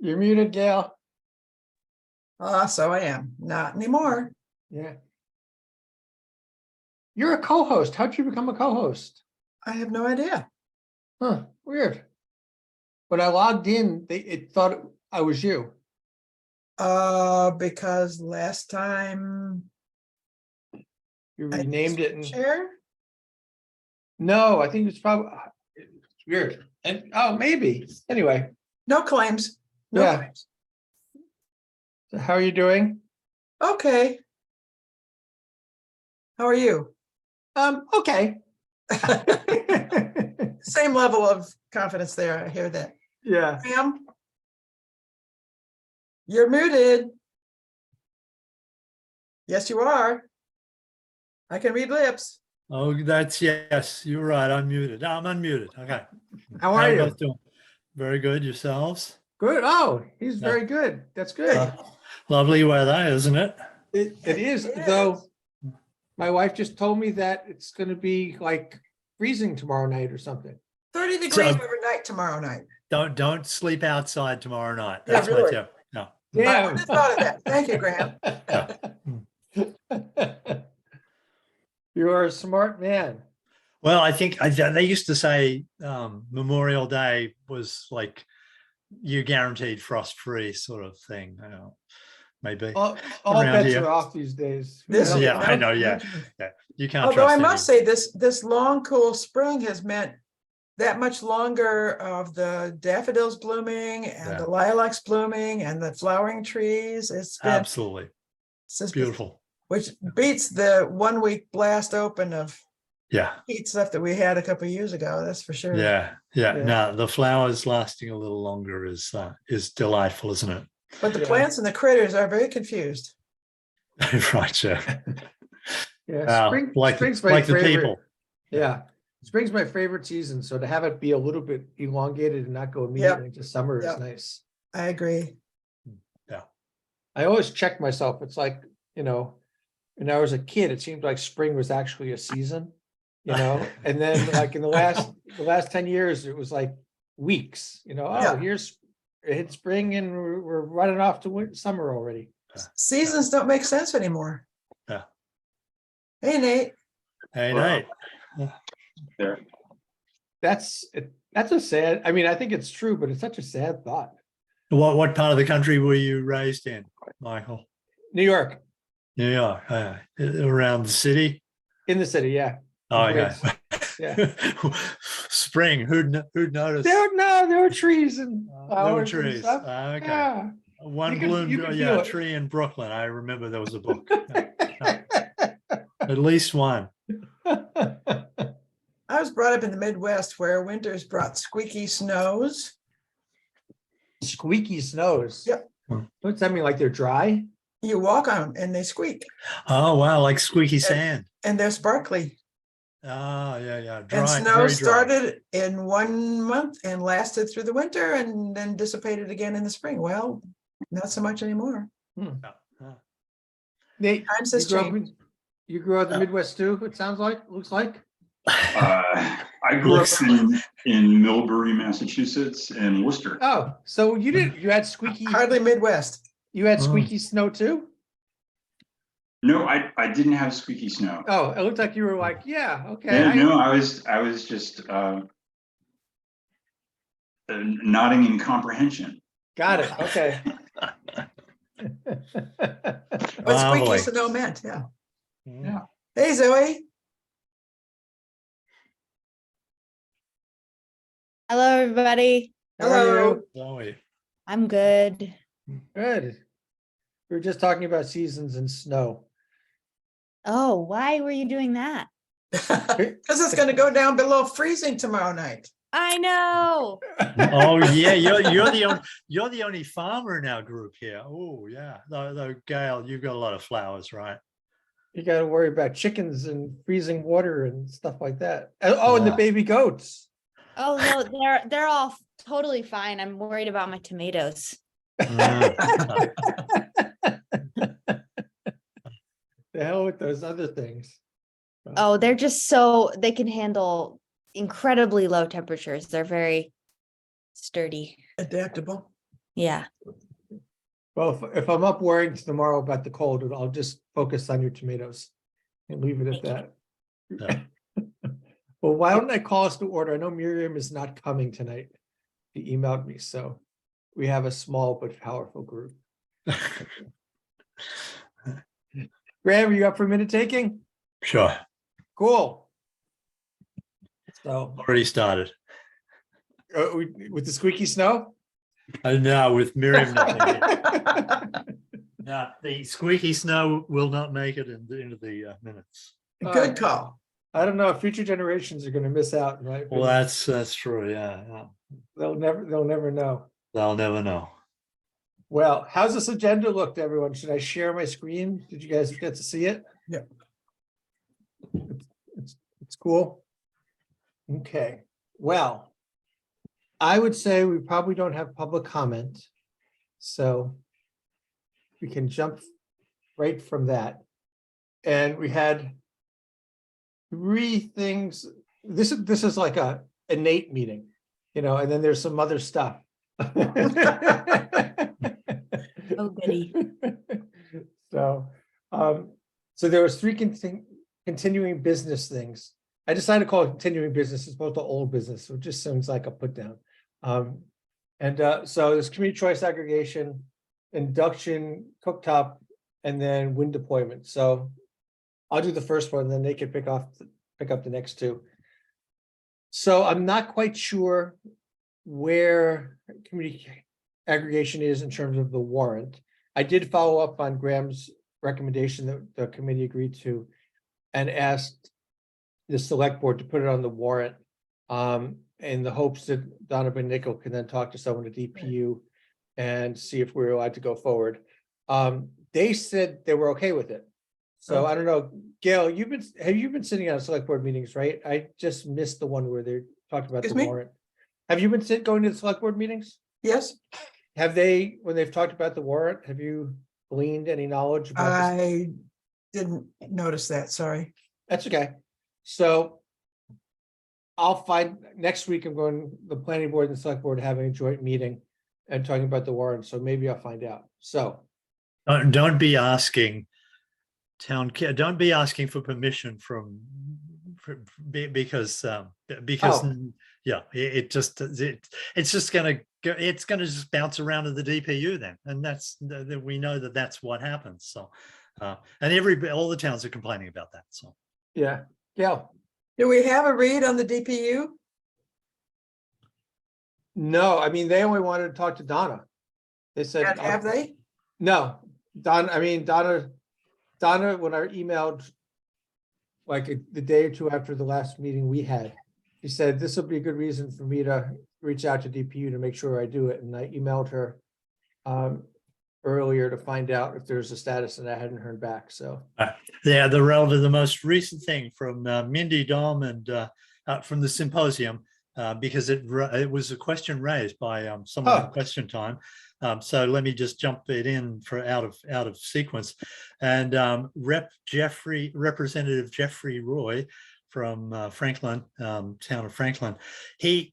You're muted, Gail. So I am. Not anymore. Yeah. You're a co-host. How'd you become a co-host? I have no idea. Huh, weird. When I logged in, it thought I was you. Because last time You I renamed it and chair. no, I think it's probably it's weird. And maybe. Anyway, No claims. No Yeah. claims. so how are you doing? Okay. How are you? Okay. Same level of confidence there. I hear that. Yeah. Ma'am, you're muted. Yes, you are. I can read lips. Oh, yes, you're right. I'm muted. I'm unmuted. Okay. How are you you? both doing? Very good. Yourselves? Good. Oh, he's very good. That's good. Lovely weather, isn't it? It is, It though. is. My wife just told me that it's going to be like freezing tomorrow night or something. 30 degrees So- overnight tomorrow night. Don't sleep outside tomorrow night. Yeah, That's my really. tip. No. I Yeah. wouldn't have thought of that. Thank you, Graham. You are a smart man. Well, I think they used to say Memorial Day was like you guaranteed frost-free sort of thing. I know, maybe. All Around bets here. are off these days. Who This knows? Yeah, I no- know. Yeah, you can't. Although I trust must say this long, cool spring has meant that much longer of the daffodils blooming and Yeah. the lilacs blooming and the flowering trees. It's been Absolutely it's just- beautiful. which beats the 1 week blast open of Yeah, heat stuff that we had a couple of years ago. That's for sure. yeah. Yeah. No, the flowers lasting a little longer is delightful, isn't it? But the Yeah. plants and the critters are very confused. Right, yeah. Yeah, spring's my like the favorite. people. Yeah, spring's my favorite season. So to have it be a little bit elongated and not go immediately to summer is Yep. nice. I agree. I always check myself. It's like, when I was a kid, it seemed like spring was actually a season, and then like in the last 10 years, it was like weeks, Yeah. here's it hit spring and we're running off to summer already. Seasons don't make sense anymore. Yeah. Hey, Nate. Hey, Wow. Nate. That's a sad, I think it's true, but it's such a sad thought. What part of the country were you raised in, Michael? New York, New York, around the city. in the city, yeah. Oh, yeah. Yeah. Spring. Who'd notice? There were trees and There were flowers and trees. stuff. Okay. Yeah. One You could- bloomed. you could Yeah, feel a it. tree in Brooklyn. I remember there was a book. At least one. I was brought up in the Midwest where winters brought squeaky snows. Squeaky snows. Yep. What's that mean? Like they're dry? You walk on them and they squeak Oh, wow. Like squeaky sand. and they're sparkly. Oh, yeah. Dry. And snow very dry. started in 1 month and lasted through the winter and then dissipated again in the spring. Well, not so much anymore. Yeah. Nate, Times you has grew up changed. you grew up in the Midwest too, it sounds like, looks like. I grew up in Millbury, Massachusetts, and Worcester. Oh, so you had squeaky, Hardly Midwest. you had Oh. squeaky snow too? No, I didn't have squeaky snow. Oh, it looked like you were like, yeah, okay. Yeah, no, I was just nodding in comprehension. Got it, okay. What squeaky Lovely. snow meant, yeah. Yeah. Hey, Zoe. Hello, everybody. How are Hello. you? Zoe. I'm good. Good. We were just talking about seasons and snow. Oh, why were you doing that? Because it's going to go down below freezing tomorrow night. I know. Oh, yeah. You're the only farmer in our group here. Oh, yeah. Though, Gail, you've got a lot of flowers, right? You got to worry about chickens and freezing water and stuff like that. Oh, and the Yeah. baby goats. Oh no, they're all totally fine. I'm worried about my tomatoes. Mm. The hell with those other things. Oh, they're just they can handle incredibly low temperatures. They're very sturdy. Adaptable. Yeah. Well, if I'm up worrying tomorrow about the cold, I'll just focus on your tomatoes and leave it at Thank that. Yeah. Well, why don't I call us to order? I know Miriam is not coming tonight. She emailed me, so we have a small but powerful group. Graham, are you up for minute taking? Sure, Cool. So, already started. with the squeaky snow? And now with Miriam not here. No, the squeaky snow will not make it into the minutes. Good call. I don't know, future generations are gonna miss out, in my Well, opinion. that's true. Yeah. They'll never know. They'll never know. Well, how's this agenda look to everyone? Should I share my screen? Did you guys get to see it? Yep. It's cool. Okay, well, I would say we probably don't have public comment. So we can jump right from that. And we had 3 things. This is like a innate meeting, and then there's some other stuff. Oh, goody. So, so there was 3 continuing business things. I decided to call it continuing business as opposed to old business, so it just sounds like a put down. So there's community choice aggregation, induction, cooktop, and then wind deployment. So I'll do the first one, then they can pick up the next 2. So I'm not quite sure where community aggregation is in terms of the warrant. I did follow up on Graham's recommendation that the committee agreed to and asked the select board to put it on the warrant in the hopes that Donovan Nickel can then talk to someone at DPU and see if we're allowed to go forward. They said they were okay with it. So I don't know, Gail, have you been sitting on select board meetings, right? I just missed the one where they talked about the Excuse me? warrant. Have you been going to the select board meetings? Yes, Have they, when they've talked about the warrant, have you gleaned any knowledge about this? I didn't notice that, sorry. That's okay. So I'll find, next week I'm going, the planning board and the select board having a joint meeting and talking about the warrant, so maybe I'll find out. So, Don't be asking don't be asking for permission because yeah, it's just gonna go, it's gonna just bounce around to the DPU then, and we know that's what happens. So and all the towns are complaining about that. So yeah, Do we have a read on the DPU? no, I mean, they only wanted to talk to Donna. They said. And have they? No, Donna, when I emailed like the day or 2 after the last meeting we had, she said, this will be a good reason for me to reach out to DPU to make sure I do it. And I emailed her earlier to find out if there's a status, and I hadn't heard back, so. yeah, the most recent thing from Mindy Dom and from the symposium, because it was a question raised by someone in question time. So let me just jump it in for out of sequence. And Representative Jeffrey Roy from Franklin, town of Franklin, he's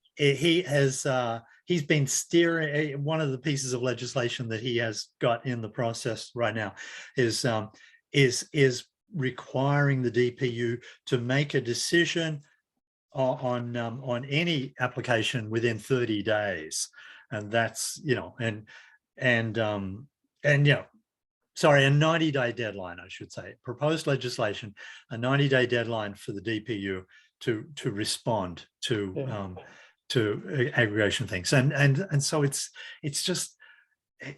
been steering. One of the pieces of legislation that he has got in the process right now is requiring the DPU to make a decision on any application within 30 days. And that's, sorry, a 90-day deadline, I should say. Proposed legislation, a 90-day deadline for the DPU to respond to aggregation things. And so it's just,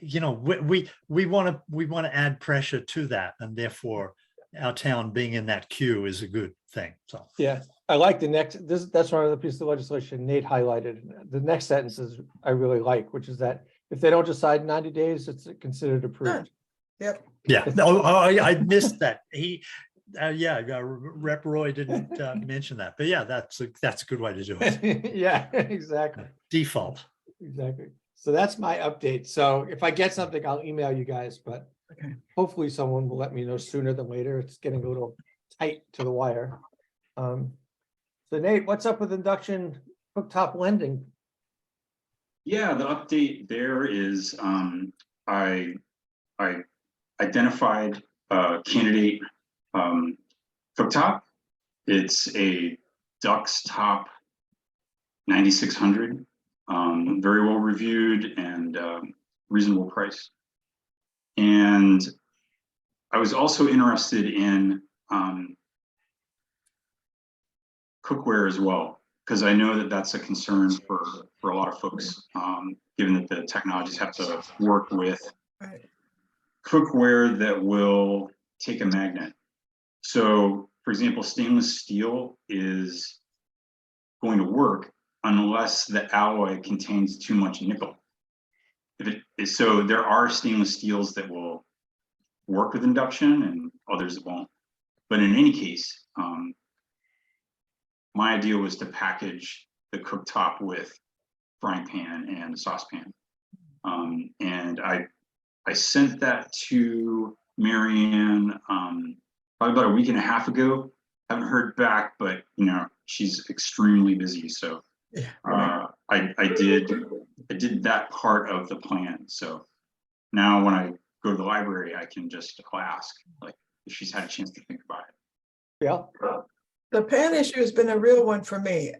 we want to add pressure to that, and therefore our town being in that queue is a good thing. So Yeah, I like the that's one of the pieces of legislation Nate highlighted. The next sentences I really like, which is that if they don't decide in 90 days, it's considered approved. Yep. yeah, I missed that. Rep Roy didn't mention that, but yeah, that's a good way to do it. Yeah, exactly. Default. Exactly. So that's my update. So if I get something, I'll email you guys, but Okay. hopefully someone will let me know sooner than later. It's getting a little tight to the wire. So Nate, what's up with induction cooktop lending? Yeah, the update there is I identified a candidate cooktop. It's a Dux Top 9600, very well reviewed and reasonable price. And I was also interested in cookware as well, because I know that that's a concern for a lot of folks, given that the technologies have to work with Right. cookware that will take a magnet. So, for example, stainless steel is going to work unless the alloy contains too much nickel. If it is, so there are stainless steels that will work with induction and others that won't. But in any case, my idea was to package the cooktop with frying pan and saucepan. And I sent that to Marianne probably about a week and a half ago. Haven't heard back, but you know, she's extremely busy. So Yeah. I did that part of the plan. So now when I go to the library, I can just ask, like, if she's had a chance to think about it. Yeah, The pan issue has been a real one for me,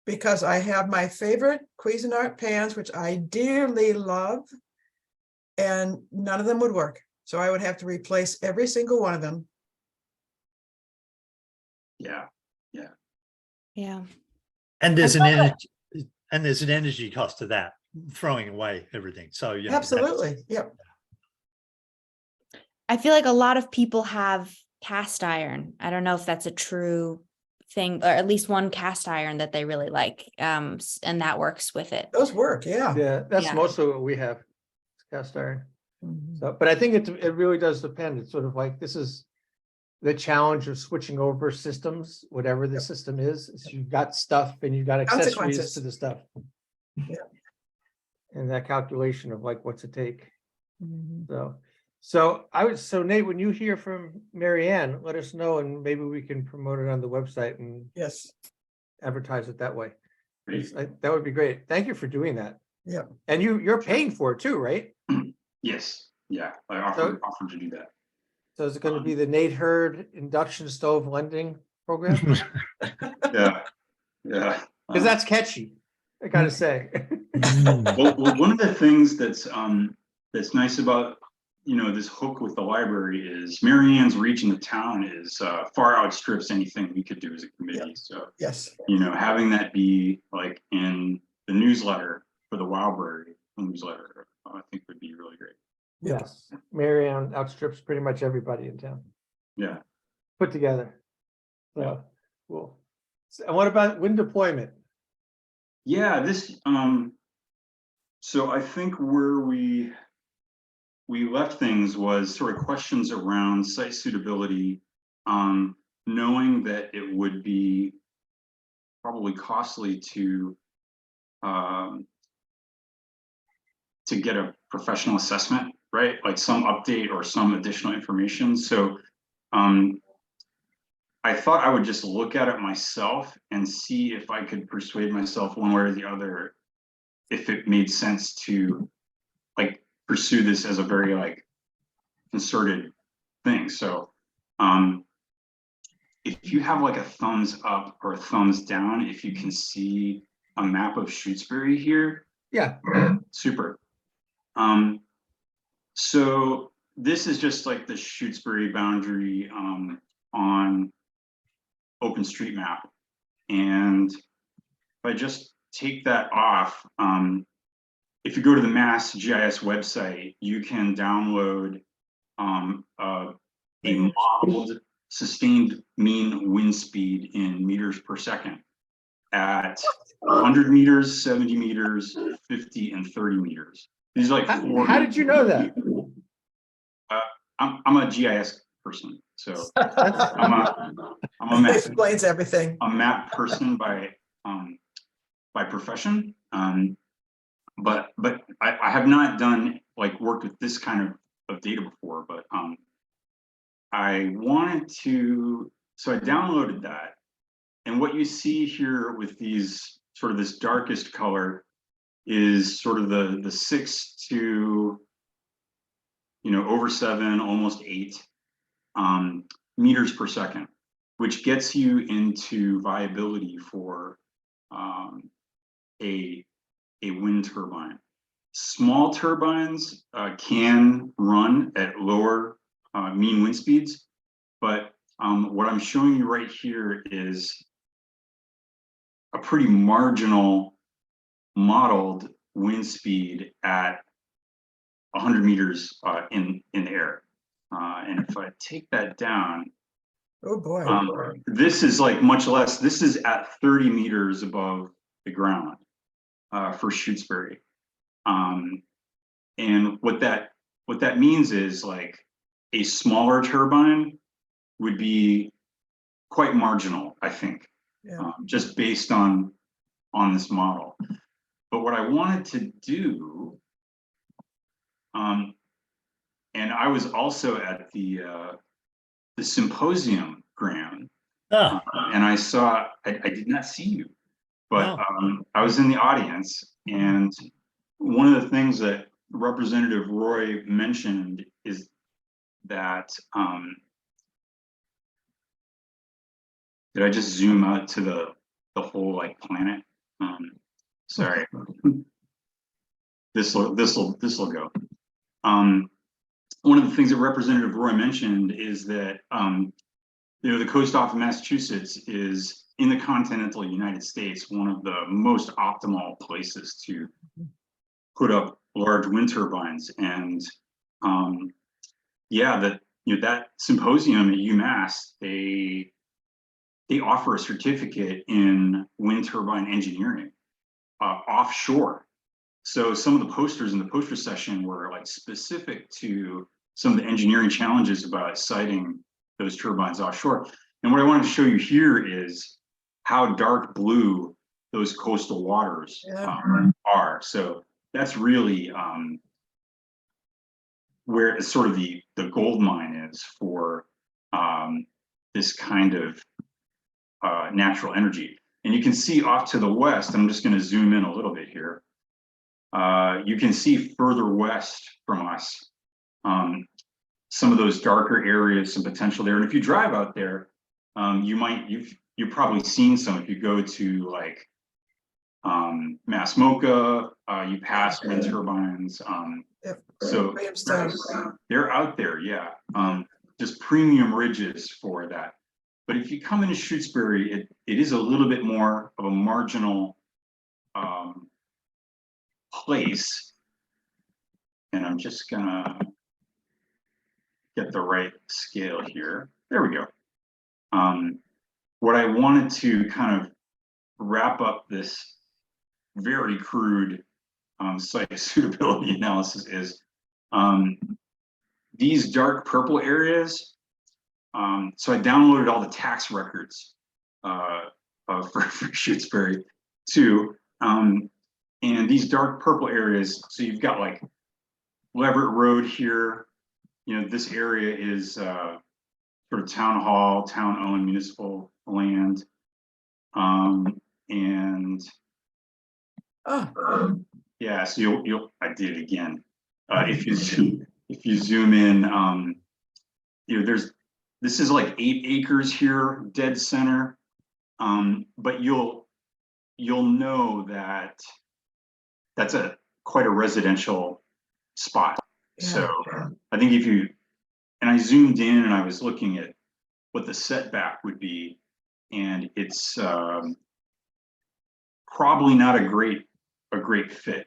because I have my favorite Cuisinart pans, which I dearly love, and none of them would work. So I would have to replace every single one of them. Yeah. Yeah. And there's an thought that- energy cost to that, throwing away everything. So you know, that's- Absolutely, yep. I feel like a lot of people have cast iron. I don't know if that's a true thing, or at least one cast iron that they really like. And that works with it. Those work, yeah. yeah, that's Yeah. mostly what we have, cast iron. Mhm. So, but I think it really does depend. It's sort of like, this is the challenge of switching over systems, whatever the system is you've got stuff and you've got accessories Consequences. to the stuff. Yeah. And that calculation of like, what's it take? Mhm. So Nate, when you hear from Marianne, let us know and maybe we can promote it on the website and Yes, advertise it that way. Great. That would be great. Thank you for doing that. yeah. And you're paying for it too, right? Yes. Yeah. I offered to do that. So is it going to be the Nate Hurd induction stove lending program? Yeah. Yeah. Because that's catchy, I gotta say. Mm. Well, one of the things that's nice about, you know, this hook with the library is Marianne's reach in the town is far outstrips anything we could do as a committee. So, Yes, you know, having that be like in the newsletter for the Wildberry newsletter, I think would be really great. Yes, Marianne outstrips pretty much everybody in town, Yeah. put together. Yeah. So, cool. And what about wind deployment? Yeah, this so I think where we left things was sort of questions around site suitability, knowing that it would be probably costly to get a professional assessment, right? Like some update or some additional information. So I thought I would just look at it myself and see if I could persuade myself one way or the other, if it made sense to like pursue this as a very like concerted thing. So if you have like a thumbs up or a thumbs down, if you can see a map of Shutesbury here, Yeah, super. So this is just like the Shutesbury boundary on OpenStreetMap. And if I just take that off, if you go to the Mass GIS website, you can download a modeled sustained mean wind speed in meters per second at 100 meters, 70 meters, 50 and 30 meters. These are like how did you know that? I'm a GIS person, so I'm a map, explains everything. a map person by profession. But I have not done like worked with this kind of data before, but I wanted to, so I downloaded that. And what you see here with these sort of this darkest color is sort of the 6 to, over 7, almost 8 meters per second, which gets you into viability for a wind turbine. Small turbines can run at lower mean wind speeds, but what I'm showing you right here is a pretty marginal modeled wind speed at 100 meters in the air. And if I take that down, Oh, boy. this is like much less. This is at 30 meters above the ground for Shutesbury. And what that means is like a smaller turbine would be quite marginal, I think, Yeah. just based on this model. But what I wanted to do, and I was also at the symposium, Graham, Ah, and I saw, I did not see you, but I was in the audience, and one of the things that Representative Roy mentioned is that, did I just zoom out to the whole like planet? Sorry. This'll go. One of the things that Representative Roy mentioned is that the coast off of Massachusetts is in the continental United States, one of the most optimal places to put up large wind turbines. And yeah, that symposium at UMass, they offer a certificate in wind turbine engineering offshore. So some of the posters in the poster session were like specific to some of the engineering challenges about siting those turbines offshore. And what I wanted to show you here is how dark blue those coastal waters are. So that's really where sort of the gold mine is for this kind of natural energy. And you can see off to the west, I'm just going to zoom in a little bit here. You can see further west from us some of those darker areas, some potential there. And if you drive out there, you've probably seen some. If you go to like Mass Mocha, you pass wind turbines. Yep. So Williamstown. they're out there, yeah. Just premium ridges for that. But if you come into Shutesbury, it is a little bit more of a marginal place. And I'm just gonna get the right scale here. There we go. What I wanted to kind of wrap up this very crude site suitability analysis is these dark purple areas. So I downloaded all the tax records for Shutesbury too. And these dark purple areas, so you've got like Leverett Road here. This area is sort of town hall, town-owned municipal land. And yeah, so I did it again. If you zoom in, this is like 8 acres here, dead center. But you'll know that that's quite a residential spot. Yeah. So I think and I zoomed in and I was looking at what the setback would be, and it's probably not a great fit.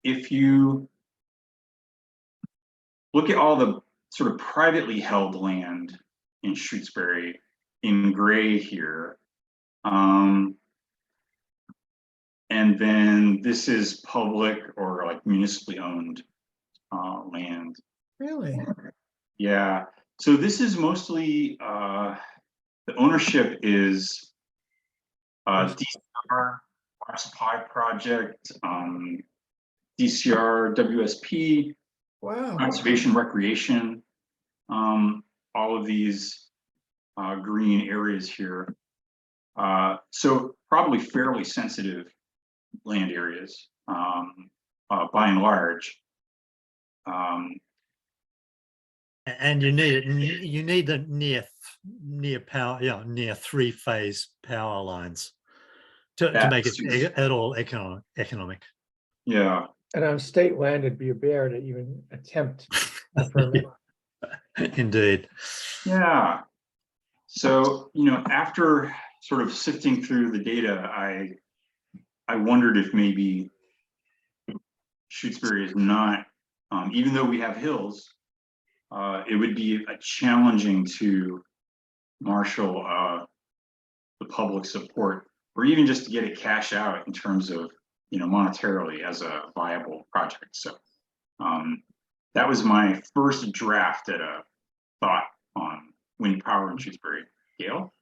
If you look at all the sort of privately held land in Shutesbury in gray here, and then this is public or like municipally owned land. Really? Yeah. So this is mostly the ownership is DCR, Mars Pi Project, DCR, WSP, Wow. Conservation Recreation, all of these green areas here. So probably fairly sensitive land areas. by and large. And you need it, you need the near power, near 3-phase power lines to make That's- it at all economic. Yeah, And on state land, it'd be a bear to even attempt a permit. Indeed. yeah. So, after sort of sifting through the data, I wondered if maybe Shutesbury is not, even though we have hills, it would be challenging to marshal the public support, or even just to get it cash out in terms of, monetarily as a viable project. So that was my first draft at a thought on wind power in Shutesbury. Gail?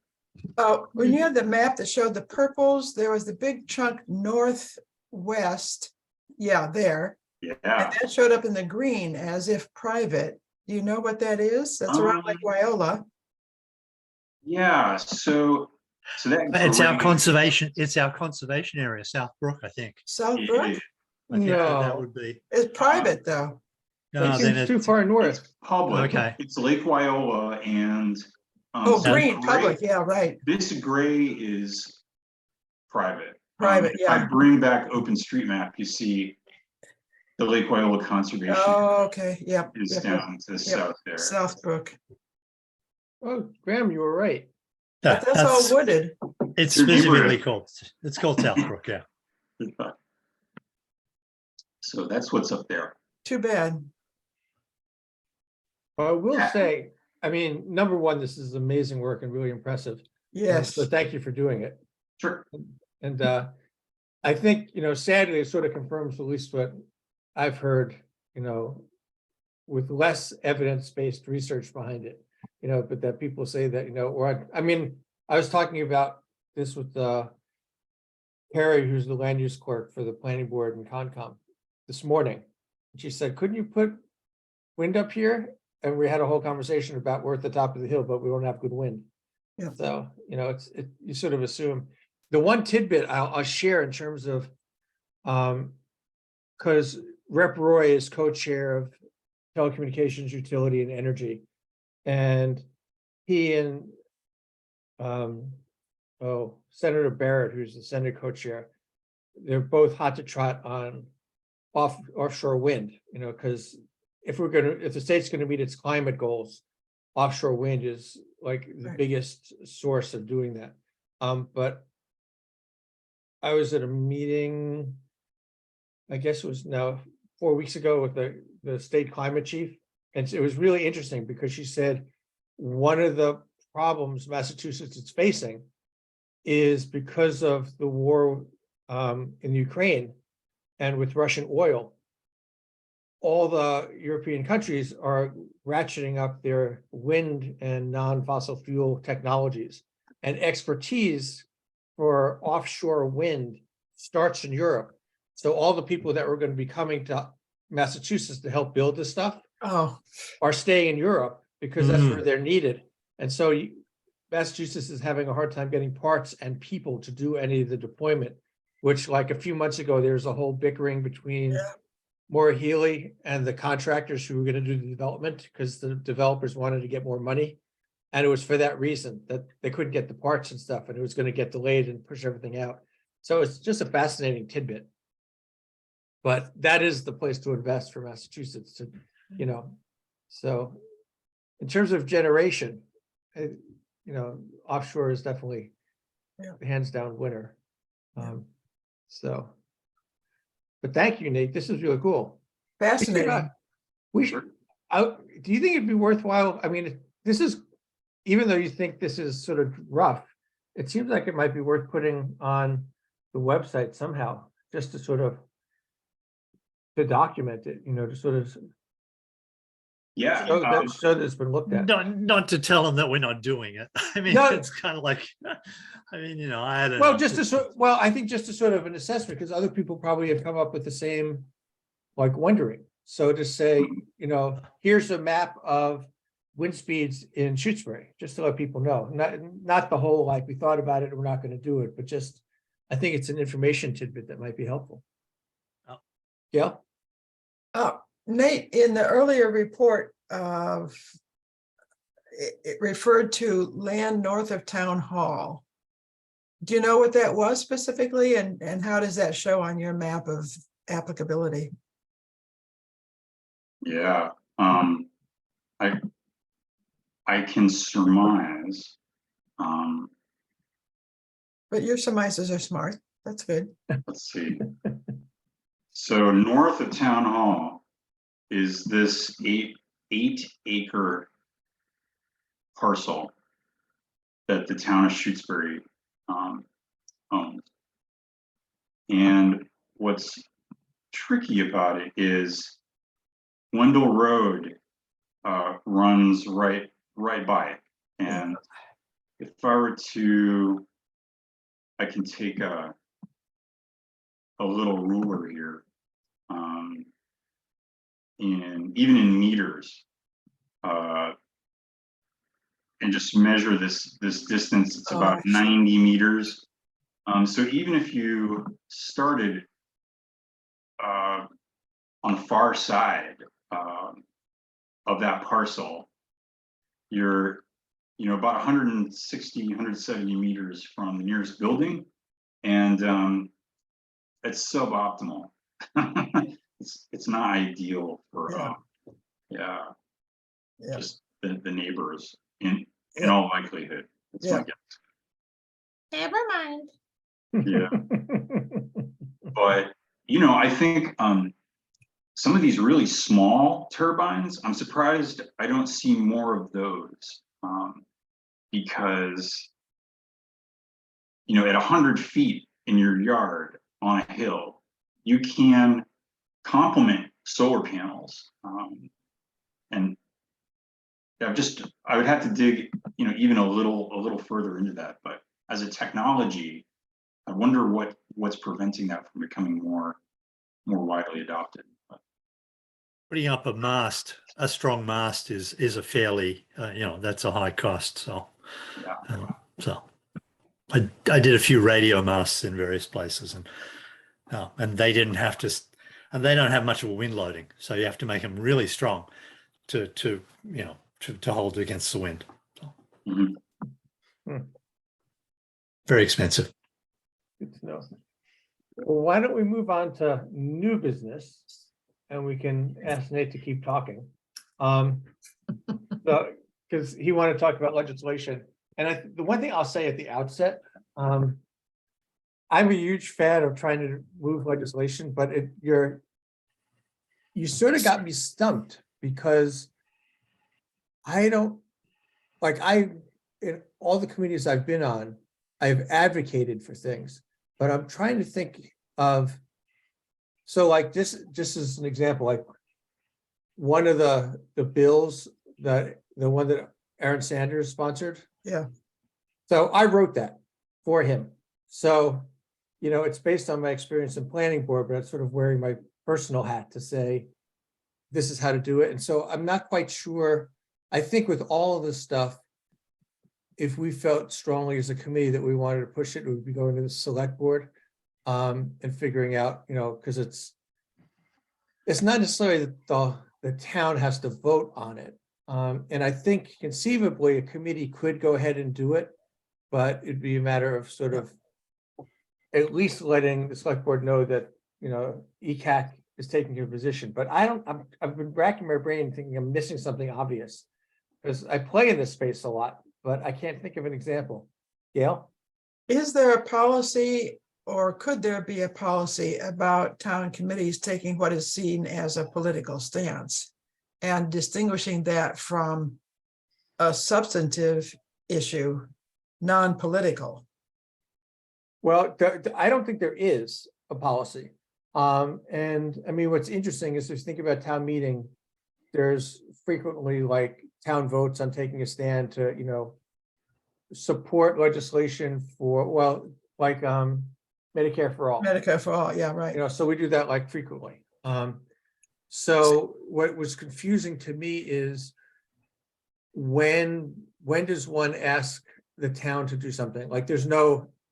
When you had the map that showed the purples, there was the big chunk northwest. Yeah, there. Yeah. And that showed up in the green as if private. Do you know what that is? That's around Lake Wyola. Yeah, so that It's our gray- conservation area, South Brook, I think. Southbrook I think that No. would be. is private though. No, That then seems too it's- far It's north. public. Okay. It's Lake Wyola and. Oh, so green, gray- public, yeah, right, This gray is private. private, If I yeah. bring back OpenStreetMap, you see the Lake Wyola Conservation Oh, okay, yep. is yep, down to the yep. south there. Southbrook, Oh, Graham, you were right. but that's all wooded. It's Your specifically neighborhood. called, it's called South Brook, yeah. So that's what's up there. Too bad. But I will Yeah. say, I mean, number one, this is amazing work and really impressive. Yes, So thank you for doing it. Sure. And I think, sadly, it sort of confirms at least what I've heard, with less evidence-based research behind it, but that people say that, or I mean, I was talking about this with Carrie, who's the land use clerk for the planning board and Concom this morning. And she said, couldn't you put wind up here? And we had a whole conversation about we're at the top of the hill, but we don't have good wind. Yeah. So, you sort of assume. The one tidbit I'll share in terms of, because Rep Roy is co-chair of telecommunications, utility, and energy. And he and Senator Barrett, who's the Senate co-chair, they're both hot to trot on offshore wind, because if the state's gonna meet its climate goals, offshore wind is like the Right. biggest source of doing that. But I was at a meeting, I guess it was now 4 weeks ago with the state climate chief. And it was really interesting because she said one of the problems Massachusetts is facing is because of the war in Ukraine and with Russian oil. All the European countries are ratcheting up their wind and non-fossil fuel technologies, and expertise for offshore wind starts in Europe. So all the people that were going to be coming to Massachusetts to help build this stuff oh, are staying in Europe because that's where they're needed. And so Massachusetts is having a hard time getting parts and people to do any of the deployment, which like a few months ago, there was a whole bickering between Yeah. Maura Healy and the contractors who were going to do the development because the developers wanted to get more money. And it was for that reason that they couldn't get the parts and stuff, and it was going to get delayed and push everything out. So it's just a fascinating tidbit. But that is the place to invest for Massachusetts to, so in terms of generation, offshore is definitely Yeah. hands down winner. Yeah. So, but thank you, Nate. This is really cool. fascinating. We should, do you think it'd be worthwhile? I mean, this is, even though you think this is sort of rough, it seems like it might be worth putting on the website somehow, just to sort of to document it, to sort of Yeah. show that it's been looked at. Not to tell them that we're not doing it. I mean, No. it's kind of like, I don't Well, know. just to I think just to sort of an assessment, because other people probably have come up with the same, like wondering. So to say, here's a map of wind speeds in Shutesbury, just to let people know, not the whole, like, we thought about it, and we're not going to do it, but just, I think it's an information tidbit that might be helpful. Yeah, Nate, in the earlier report of, it referred to land north of Town Hall. Do you know what that was specifically, and how does that show on your map of applicability? Yeah, I can surmise. But your surmises are smart. That's good. Let's see. So north of Town Hall is this eight acre parcel that the town of Shutesbury owns. And what's tricky about it is Wendell Road runs right by it. And if I were to, I can take a little ruler here, even in meters, and just measure this distance. It's about 90 meters. So even if you started on the far side of that parcel, you're about 160, 170 meters from the nearest building, and it's suboptimal. It's not ideal for Yeah. just the neighbors in all likelihood. That's my guess. Never mind. Yeah. But I think some of these really small turbines, I'm surprised I don't see more of those, because at 100 feet in your yard on a hill, you can complement solar panels, and I would have to dig even a little further into that. But as a technology, I wonder what's preventing that from becoming more widely adopted. Putting up a strong mast is a fairly, that's a high cost. So, Yeah. I did a few radio masts in various places, and they didn't have to, and they don't have much of a wind loading. So you have to make them really strong to hold against the wind. So, very expensive. good to know. Well, why don't we move on to new business, and we can ask Nate to keep talking. Because he wanted to talk about legislation. And the one thing I'll say at the outset, I'm a huge fan of trying to move legislation, but you sort of got me stumped, because in all the committees I've been on, I've advocated for things, but I'm trying to think of, so like just as an example, like one of the bills the one that Aaron Sanders sponsored. Yeah. So I wrote that for him. So, it's based on my experience in planning board, but it's sort of wearing my personal hat to say, this is how to do it. And so I'm not quite sure. I think with all of this stuff, if we felt strongly as a committee that we wanted to push it, we would be going to the select board and figuring out, because it's not necessarily that the town has to vote on it. And I think conceivably a committee could go ahead and do it, but it'd be a matter of sort of at least letting the select board know that, ECAC is taking your position. But I've been racking my brain thinking I'm missing something obvious, because I play in this space a lot, but I can't think of an example. Gail? Is there a policy, or could there be a policy about town committees taking what is seen as a political stance and distinguishing that from a substantive issue, non-political? Well, I don't think there is a policy. And I mean, what's interesting is if you think about town meeting, there's frequently like town votes on taking a stand to, support legislation for, Medicare for all. Medicare for all, yeah, right. So we do that like frequently. So what was confusing to me is when does one ask the town to do something? Like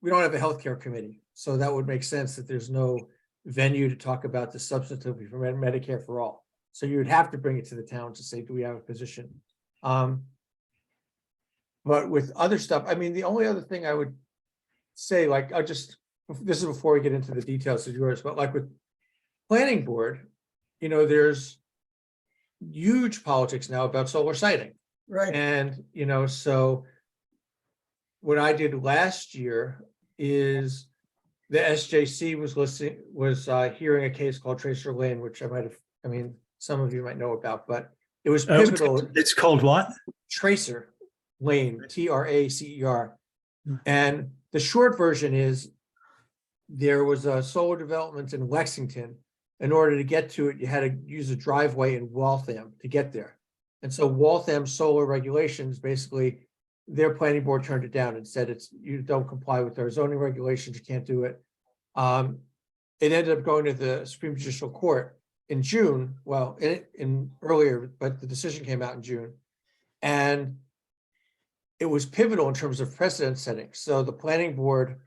we don't have a healthcare committee, so that would make sense that there's no venue to talk about the substantively for Medicare for all. So you would have to bring it to the town to say, do we have a position? But with other stuff, I mean, the only other thing I would say, like, this is before we get into the details of yours, but like with planning board, there's huge politics now about solar siting. Right, And, so what I did last year is the SJC was hearing a case called Tracer Lane, which some of you might know about, but it was pivotal. It's called what? Tracer Lane, TRACER. Hmm. And the short version is there was a solar development in Lexington. In order to get to it, you had to use a driveway in Waltham to get there. And so Waltham solar regulations, basically, their planning board turned it down and said you don't comply with our zoning regulations, you can't do it. It ended up going to the Supreme Judicial Court in June, well, in earlier, but the decision came out in June. And it was pivotal in terms of precedent setting. So the planning board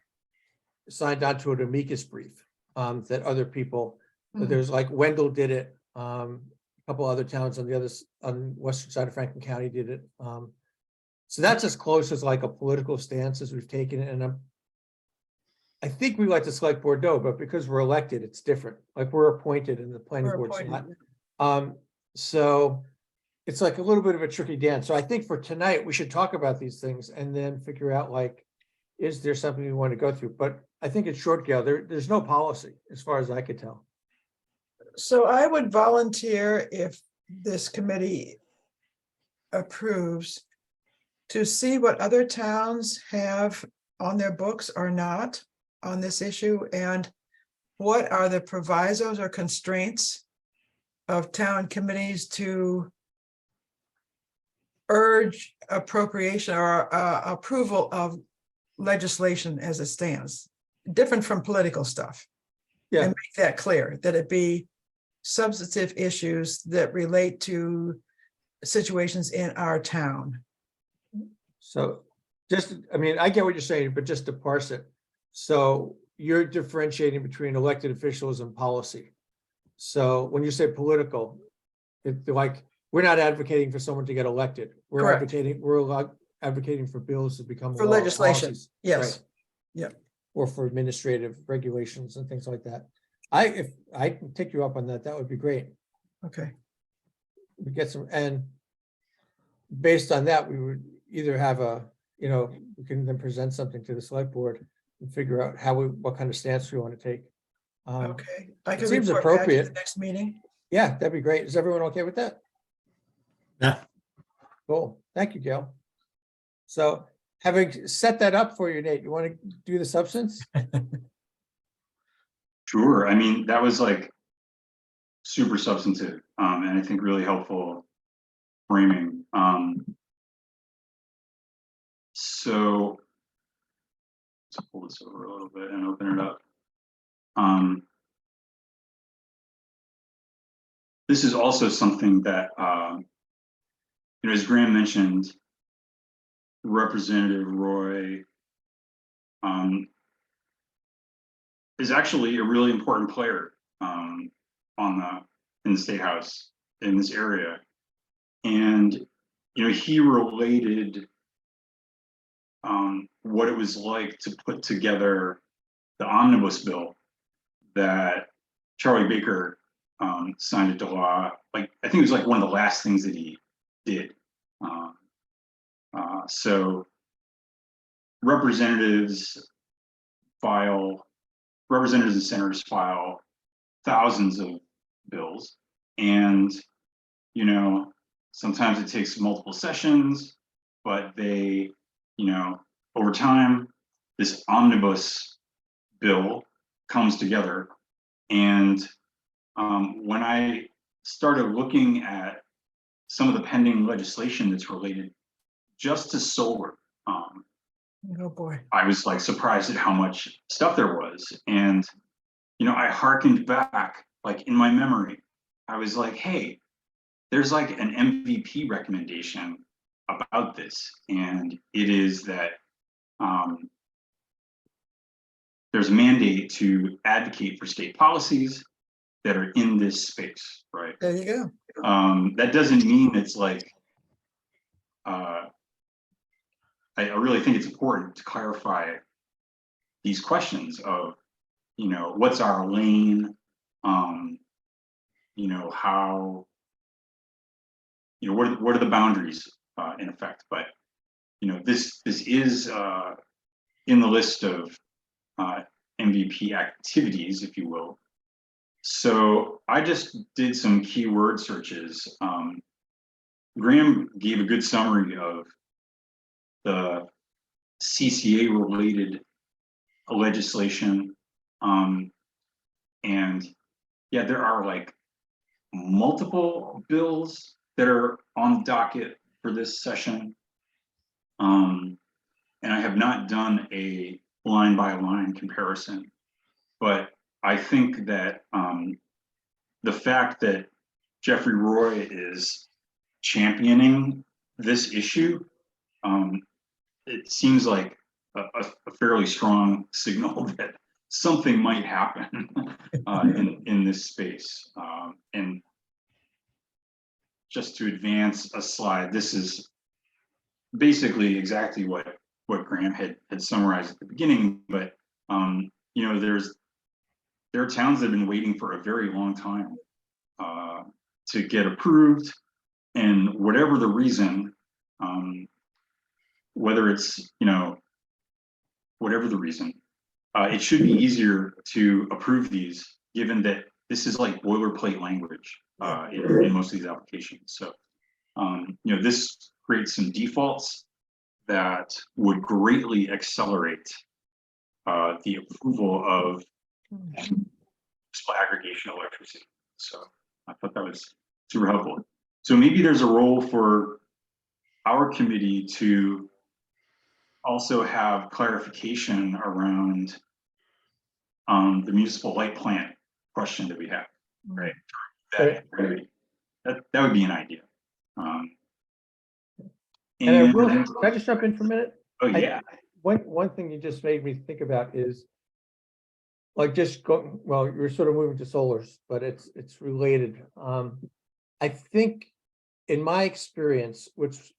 signed on to an amicus brief that other people, there's like Wendell did it, a couple other towns on western side of Franklin County did it. So that's as close as like a political stance as we've taken it. And I think we let the select board know, but because we're elected, it's different. Like we're appointed and the planning We're board's appointed. not. So it's like a little bit of a tricky dance. So I think for tonight, we should talk about these things and then figure out like, is there something we want to go through? But I think it's short, Gail, there's no policy as far as I could tell. So I would volunteer, if this committee approves, to see what other towns have on their books or not on this issue, and what are the provisos or constraints of town committees to urge appropriation or approval of legislation as it stands, different from political stuff. Yeah. And make that clear, that it be substantive issues that relate to situations in our town. So I get what you're saying, but just to parse it. So you're differentiating between elected officials and policy. So when you say political, we're not advocating for someone to get elected. We're Correct. advocating for bills to become For law, legislation, policies. yes. Right. Yep. Or for administrative regulations and things like that. If I can take you up on that, that would be great. Okay, We get some, and based on that, we would either have we can then present something to the select board and figure out what kind of stance we want to take. okay. I it can seems report back at appropriate. the next meeting. Yeah, that'd be great. Is everyone okay with that? Yeah. Cool. Thank you, Gail. So having set that up for you, Nate, you want to do the substance? Sure. I mean, that was like super substantive, and I think really helpful framing. So let's pull this over a little bit and open it up. This is also something that, as Graham mentioned, Representative Roy is actually a really important player in the State House in this area. And, he related what it was like to put together the omnibus bill that Charlie Baker signed into law. Like, I think it was like one of the last things that he did. So representatives and senators file thousands of bills, and sometimes it takes multiple sessions, but they, over time, this omnibus bill comes together. And when I started looking at some of the pending legislation that's related just to solar, Oh, boy. I was like surprised at how much stuff there was. And, I hearkened back, like in my memory, I was like, hey, there's like an MVP recommendation about this. And it is that there's a mandate to advocate for state policies that are in this space, right? There you go. That doesn't mean it's like, I really think it's important to clarify these questions of, what's our lane? How, what are the boundaries in effect? But, this is in the list of MVP activities, if you will. So I just did some keyword searches. Graham gave a good summary of the CCA related legislation. And yeah, there are like multiple bills that are on the docket for this session. And I have not done a line by line comparison, but I think that the fact that Jeffrey Roy is championing this issue, it seems like a fairly strong signal that something might happen in this space. And just to advance a slide, this is basically exactly what Graham had summarized at the beginning. But there are towns that have been waiting for a very long time to get approved, and whatever the reason, whether it's whatever the reason, it should be easier to approve these, given that this is like boilerplate language in most of these applications. So this creates some defaults that would greatly accelerate the approval of aggregation electricity. So I thought that was super helpful. So maybe there's a role for our committee to also have clarification around the municipal light plant question that we have, right? That would be an idea. And I will, can I just jump in for a minute? Oh yeah. One thing you just made me think about is like well, you're sort of moving to solars, but it's related. I think in my experience, what's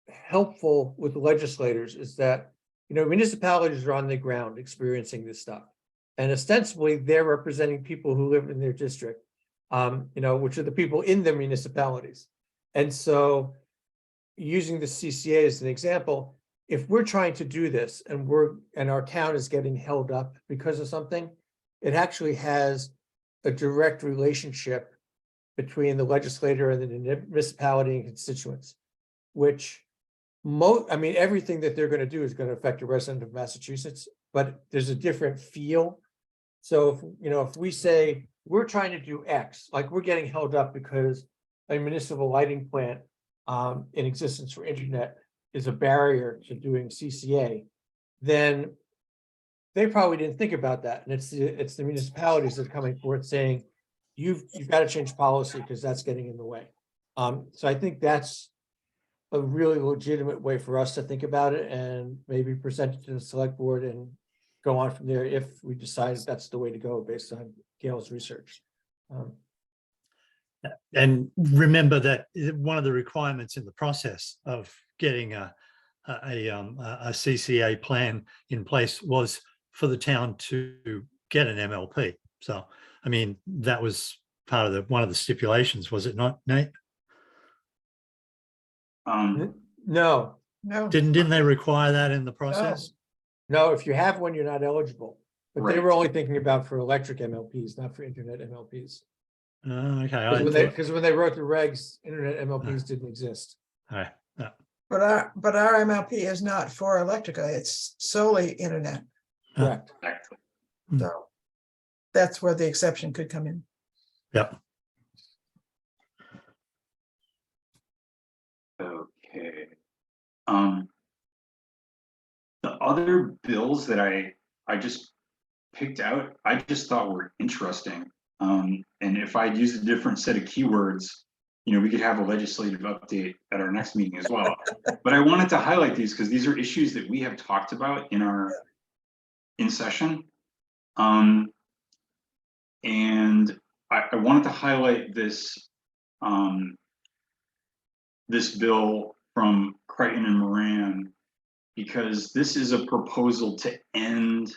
helpful with legislators is that, municipalities are on the ground experiencing this stuff. And ostensibly they're representing people who live in their district, which are the people in their municipalities. And so using the CCA as an example, if we're trying to do this and our town is getting held up because of something, it actually has a direct relationship between the legislator and the municipality and constituents, which everything that they're going to do is going to affect a resident of Massachusetts, but there's a different feel. So if we say we're trying to do X, like we're getting held up because a municipal lighting plant in existence for internet is a barrier to doing CCA, then they probably didn't think about that. And it's the municipalities that are coming forward saying, you've got to change policy because that's getting in the way. So I think that's a really legitimate way for us to think about it and maybe present it to the select board and go on from there if we decide that's the way to go based on Gail's research. And remember that one of the requirements in the process of getting a CCA plan in place was for the town to get an MLP. So, that was part of one of the stipulations, was it not, Nate? No, Didn't they require that in the process? no, if you have one, you're not eligible. But they Right. were only thinking about for electric MLPs, not for internet MLPs. Okay. Because when they wrote the regs, internet MLPs didn't exist. All right. But our MLP is not for electrica, it's solely internet. Correct. Exactly. So that's where the exception could come in. Yep. Okay. The other bills that I just picked out, I just thought were interesting. And if I'd used a different set of keywords, we could have a legislative update at our next meeting as well. But I wanted to highlight these because these are issues that we have talked about in our in session. And I wanted to highlight this, this bill from Crichton and Moran, because this is a proposal to end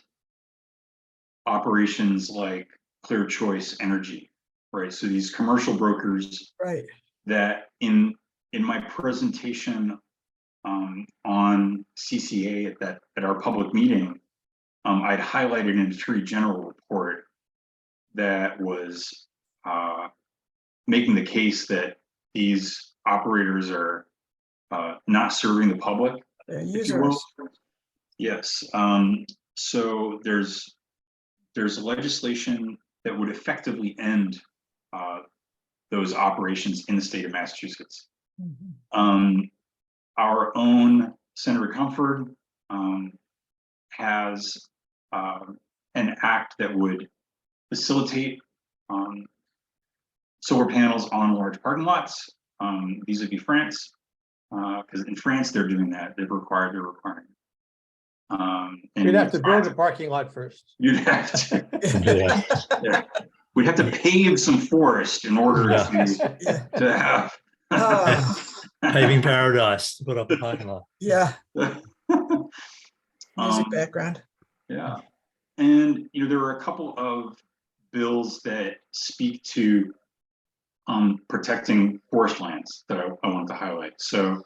operations like Clear Choice Energy, right? So these commercial brokers Right. that in my presentation on CCA at our public meeting, I'd highlighted an Attorney General report that was making the case that these operators are not serving the public, They're if you will. users. Yes. So there's legislation that would effectively end those operations in the state of Massachusetts. Mhm. Our own Senator Comfort has an act that would facilitate solar panels on large parking lots, vis-a-vis France, because in France they're doing that. They're requiring. You'd have to build a parking lot first. You'd have to. Yeah. Yeah. We'd have to pave some forest in order Yeah. Yeah. to have. Paving paradise to put up a parking lot. Yeah. Music Um, background. Yeah, and there are a couple of bills that speak to protecting forest lands that I wanted to highlight. So,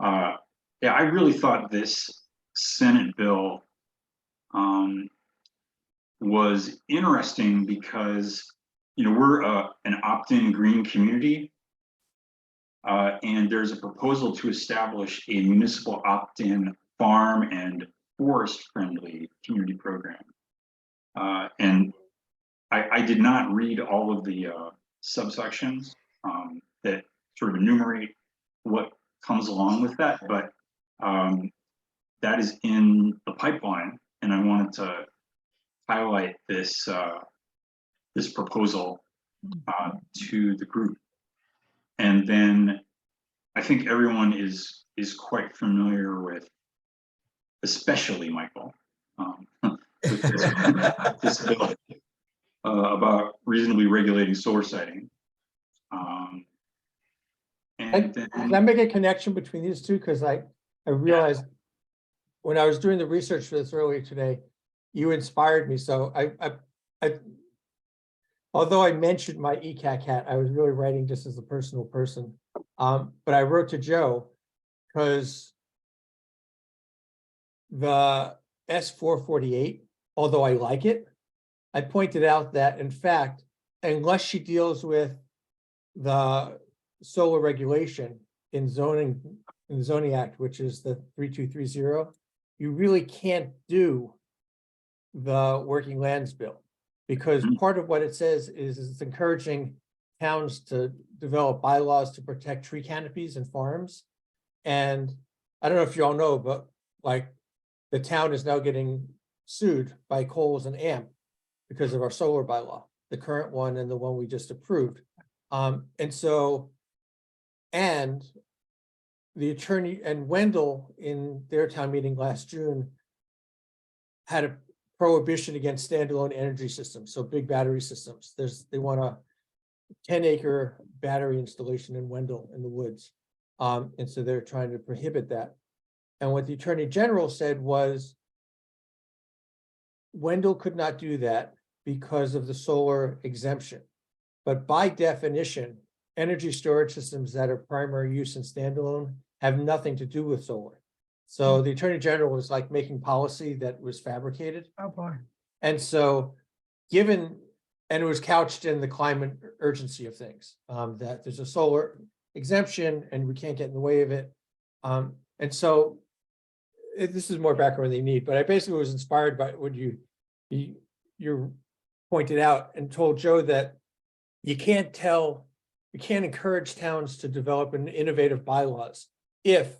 yeah, I really thought this Senate bill was interesting because we're an opt-in green community, and there's a proposal to establish a municipal opt-in farm and forest-friendly community program. And I did not read all of the subsections that sort of enumerate what comes along with that, but that is in the pipeline, and I wanted to highlight this this proposal to the group. And then I think everyone is quite familiar with, especially Michael, with this bill about reasonably regulating solar siting. And Can I make a connection between these two? Because I realized when I was doing the research for this earlier today, you inspired me. So I although I mentioned my ECAC hat, I was really writing just as a personal person. But I wrote to Joe because the S448, although I like it, I pointed out that in fact, unless she deals with the solar regulation in zoning, in the zoning act, which is the 3230, you really can't do the working lands bill. Because part of what it says is it's encouraging towns to develop bylaws to protect tree canopies and farms. And I don't know if you all know, but like the town is now getting sued by Coles and AMP because of our solar bylaw, the current one and the one we just approved. And so, and the attorney and Wendell in their town meeting last June had a prohibition against standalone energy systems, so big battery systems. They want a 10-acre battery installation in Wendell in the woods. And so they're trying to prohibit that. And what the Attorney General said was Wendell could not do that because of the solar exemption. But by definition, energy storage systems that are primary use and standalone have nothing to do with solar. So the Attorney General was like making policy that was fabricated. Oh, boy. And so given, and it was couched in the climate urgency of things, that there's a solar exemption and we can't get in the way of it. And so this is more background than you need, but I basically was inspired by what you pointed out and told Joe that you can't encourage towns to develop an innovative bylaws if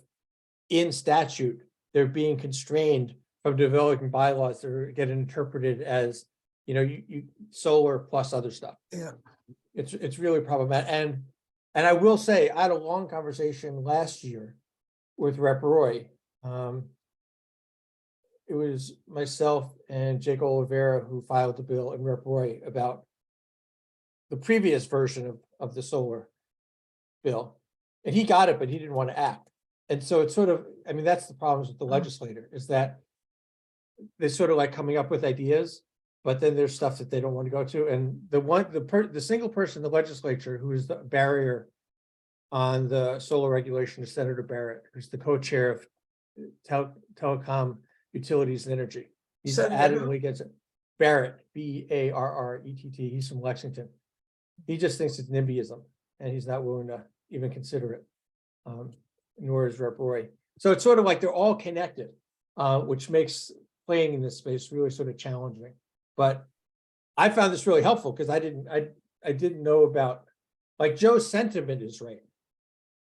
in statute they're being constrained from developing bylaws that are getting interpreted as, you solar plus other stuff. Yeah. It's really problematic. And I will say, I had a long conversation last year with Rep. Roy. it was myself and Jake Oliveira who filed the bill and Rep. Roy about the previous version of the solar bill. And he got it, but he didn't want to act. And so it's sort of, I mean, that's the problems with the legislator, is that they're sort of like coming up with ideas, but then there's stuff that they don't want to go to. And the single person in the legislature who is the barrier on the solar regulation is Senator Barrett, who's the co-chair of Telecom Utilities and Energy. He's Senator who? adamantly against it. Barrett, B-A-R-R-E-T-T. He's from Lexington. He just thinks it's NIMBYism, and he's not willing to even consider it. Nor is Rep. Roy. So it's sort of like they're all connected, which makes playing in this space really sort of challenging. But I found this really helpful because I didn't know about, like, Joe's sentiment is right.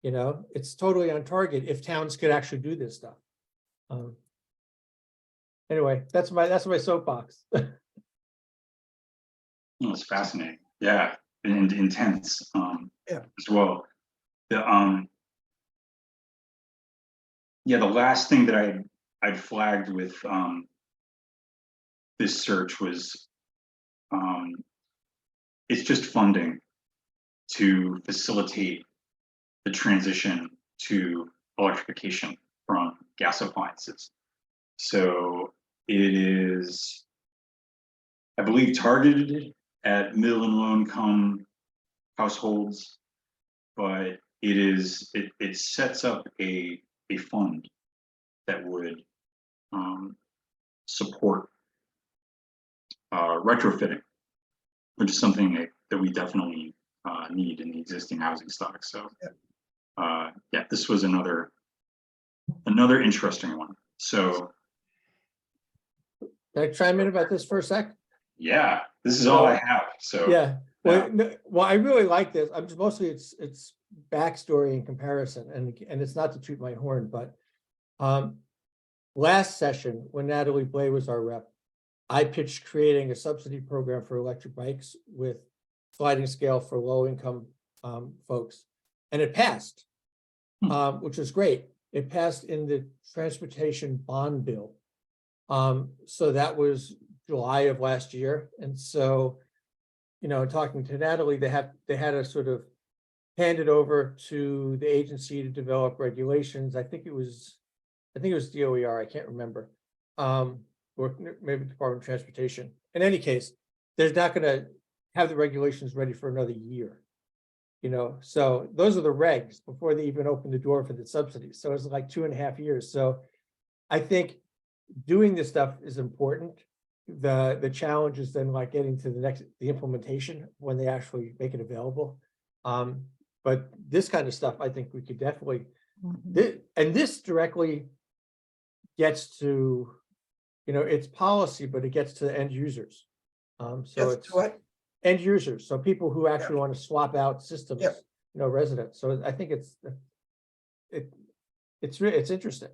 You know, it's totally on target if towns could actually do this stuff. Anyway, that's my soapbox. It's fascinating. Yeah, and intense Yeah. as well. The last thing that I'd flagged with this search was it's just funding to facilitate the transition to electrification from gas appliances. So it is, I believe, targeted at middle and low income households, but it sets up a fund that would support retrofitting, which is something that we definitely need in the existing housing stock. So yeah, this was another interesting one. So Can I chime in about this for a sec? yeah, this is all I have. So Yeah, well, I really like this. I'm just mostly it's backstory and comparison, and it's not to toot my horn, but last session when Natalie Blay was our rep, I pitched creating a subsidy program for electric bikes with sliding scale for low income folks, and it passed, which was great. It passed in the transportation bond bill. So that was July of last year, and so, you know, talking to Natalie, they had to sort of hand it over to the agency to develop regulations. I think it was DOER, I can't remember, or maybe Department of Transportation. In any case, they're not going to have the regulations ready for another year. You know, so those are the regs before they even open the door for the subsidies. So it's like 2.5 years. So I think doing this stuff is important. The challenge is then like getting to the implementation when they actually make it available. But this kind of stuff, I think we could definitely, and this directly gets to, you know, it's policy, but it gets to the end users. So Yes, it's what? end users, so people who actually want to swap out systems, Yep. you know, residents. So I think it's interesting.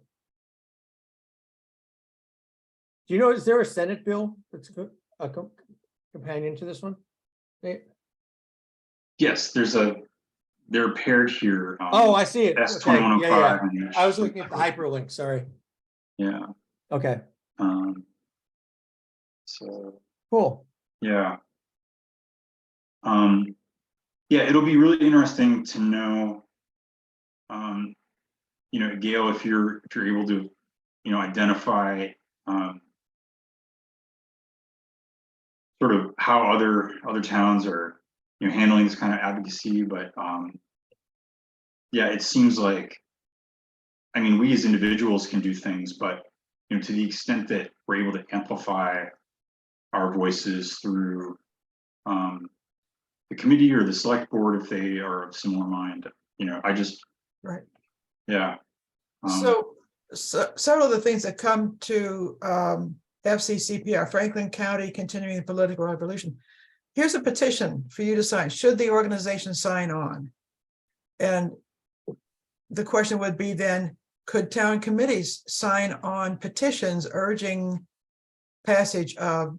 Do you know, is there a Senate bill that's a companion to this one? yes, they're paired here. Oh, I see it. S Okay, yeah, 2105. yeah. I was looking at the hyperlink, sorry. Yeah. Okay, So cool. yeah. Yeah, it'll be really interesting to know, you know, Gail, if you're able to, you know, identify sort of how other towns are, you know, handling this kind of advocacy. But yeah, it seems like, I mean, we as individuals can do things, but, you know, to the extent that we're able to amplify our voices through the committee or the select board, if they are of similar mind, you know, Right. Yeah. So several of the things that come to FCCPR, Franklin County Continuing Political Revolution. Here's a petition for you to sign. Should the organization sign on? And the question would be then, could town committees sign on petitions urging passage of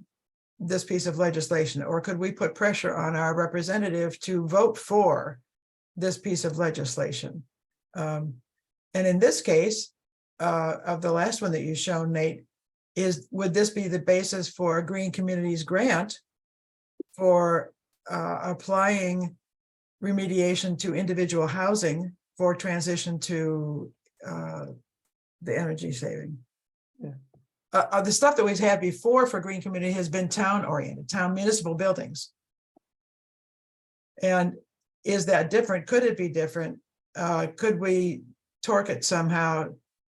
this piece of legislation? Or could we put pressure on our representative to vote for this piece of legislation? And in this case, of the last one that you've shown, Nate, would this be the basis for a Green Communities grant for applying remediation to individual housing for transition to the energy saving? Yeah. The stuff that we've had before for Green Community has been town oriented, town municipal buildings. And is that different? Could it be different? Could we torque it somehow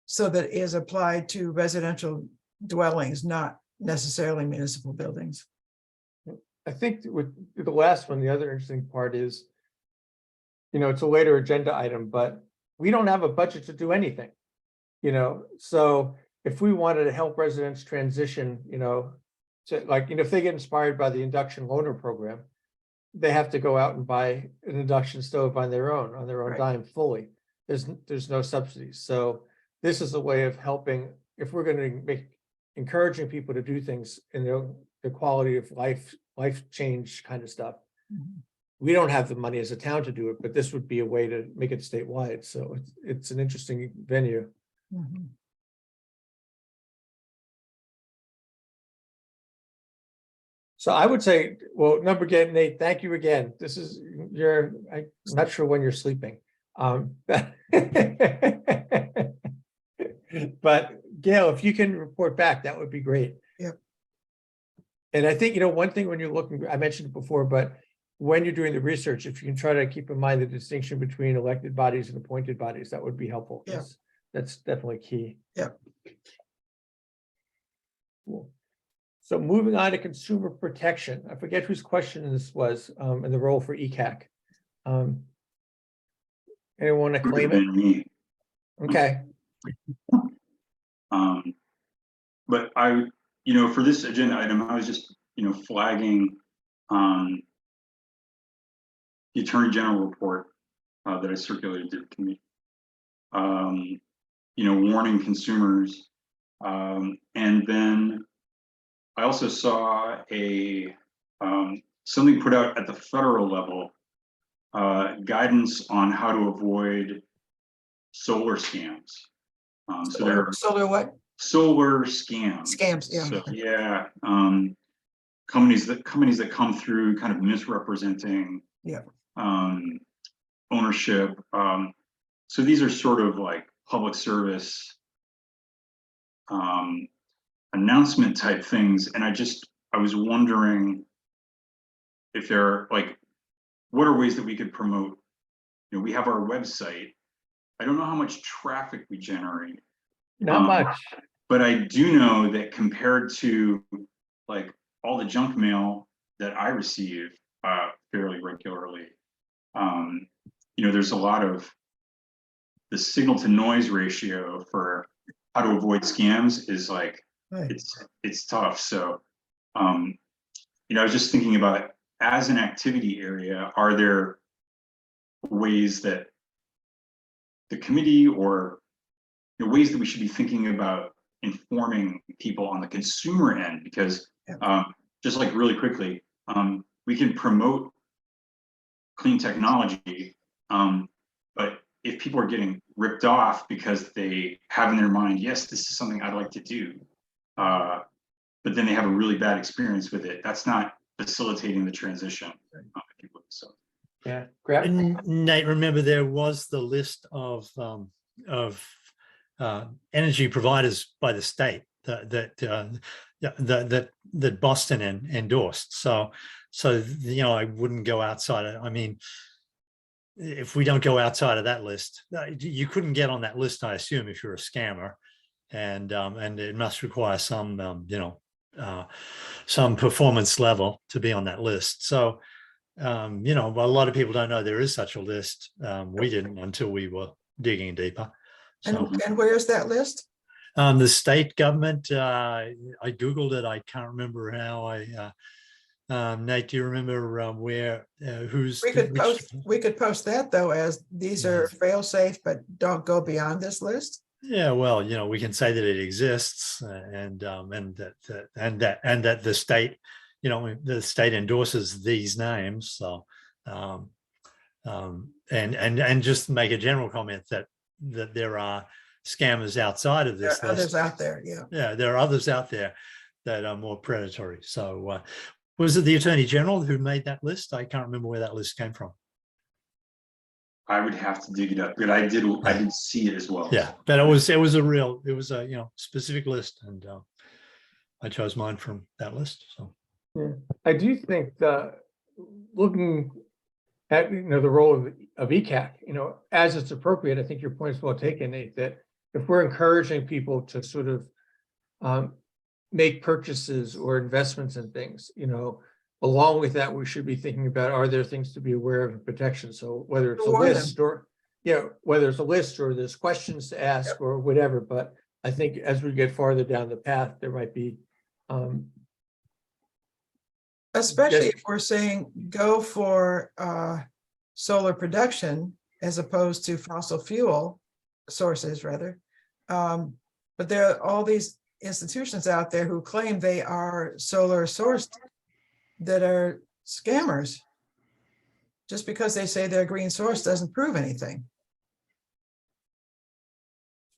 so that it is applied to residential dwellings, not necessarily municipal buildings? I think with the last one, the other interesting part is, it's a later agenda item, but we don't have a budget to do anything. So if we wanted to help residents transition, to if they get inspired by the induction loaner program, they have to go out and buy an induction stove on their own Right. dime fully. There's no subsidies. So this is a way of helping, if we're going to make encouraging people to do things in the quality of life change kind of stuff. Mhm. We don't have the money as a town to do it, but this would be a way to make it statewide. So it's an interesting venue. Mhm. So I would say, well, number again, Nate, thank you again. This is I'm not sure when you're sleeping. But Gail, if you can report back, that would be great. Yep. And I think, one thing when you're looking, I mentioned it before, but when you're doing the research, if you can try to keep in mind the distinction between elected bodies and appointed bodies, that would be helpful. Yeah. That's definitely key. Yep. Cool. So moving on to consumer protection, I forget whose question this was, and the role for ECAC. Anyone want to Would have claim it? been me. Okay, But for this agenda item, I was just, flagging the Attorney General report that I circulated to the committee. Warning consumers. And then I also saw something put out at the federal level, guidance on how to avoid solar scams. So there are Solar what? solar scams. Scams, yeah. So yeah, companies that come through kind of misrepresenting Yeah. ownership. So these are sort of like public service announcement type things, and I was wondering if there are what are ways that we could promote. We have our website. I don't know how much traffic we generate, not much. but I do know that compared to all the junk mail that I receive fairly regularly, there's a lot of the signal to noise ratio for how to avoid scams is Right. it's tough. So, I was just thinking about as an activity area, are there ways that the committee or ways that we should be thinking about informing people on the consumer end? Because just really quickly, we can promote clean technology, but if people are getting ripped off because they have in their mind, yes, this is something I'd like to do, but then they have a really bad experience with it, that's not facilitating the transition. So Yeah, grab. And Nate, remember there was the list of energy providers by the state that Boston endorsed. So I wouldn't go outside. I mean, if we don't go outside of that list, you couldn't get on that list, I assume, if you're a scammer, and it must require some some performance level to be on that list. So a lot of people don't know there is such a list. We didn't until we were digging deeper. So, And where's that list? the state government, I Googled it. I can't remember how Nate, do you remember where, who's? We could post that though, as these are fail safe, but don't go beyond this list. Yeah, well, we can say that it exists, and that the state, the state endorses these names. So, and just make a general comment that there are scammers outside of There this are others list. out there, yeah. Yeah, there are others out there that are more predatory. So was it the Attorney General who made that list? I can't remember where that list came from. I would have to dig it up, but I did see it as well. Yeah, but it was a specific list, and I chose mine from that list. So Yeah, I do think looking at, the role of ECAC, as it's appropriate, I think your point is well taken, Nate, that if we're encouraging people to sort of make purchases or investments in things, along with that, we should be thinking about, are there things to be aware of in protection? So whether it's a Warn them. list or, whether it's a list or there's questions to ask or whatever, but I think as we get farther down the path, there might be Especially Yes. if we're saying go for solar production as opposed to fossil fuel sources rather. But there are all these institutions out there who claim they are solar sourced that are scammers. Just because they say they're green source doesn't prove anything.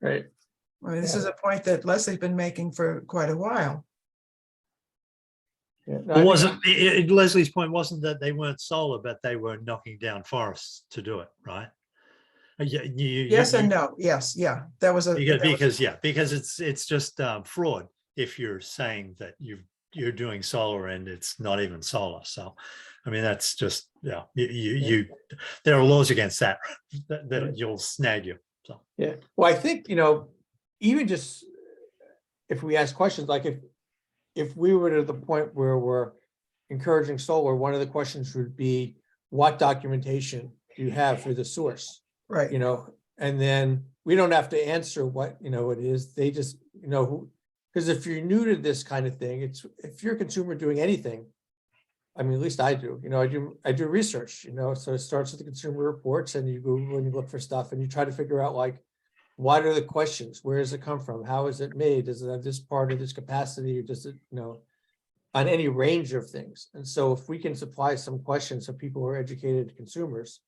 right. I mean, this is a point that Leslie's been making for quite a while. Yeah, no, I it think- wasn't Leslie's point wasn't that they weren't solar, but they were knocking down forests to do it, right? Yes and no. Yes, yeah, that was a. Because it's just fraud if you're saying that you're doing solar and it's not even solar. So, I mean, that's just you there are laws against that that you'll snag you. So Yeah, well, I think, even just if we ask questions, like if we were to the point where we're encouraging solar, one of the questions would be, what documentation do you have for the source? Right, And then we don't have to answer what, it is, they just, because if you're new to this kind of thing, if you're a consumer doing anything, I mean, at least I do, I do research, so it starts with the Consumer Reports, and you Google and you look for stuff and you try to figure out, like, what are the questions? Where does it come from? How is it made? Does it have this part of this capacity, or does it, on any range of things? And so if we can supply some questions so people who are educated consumers,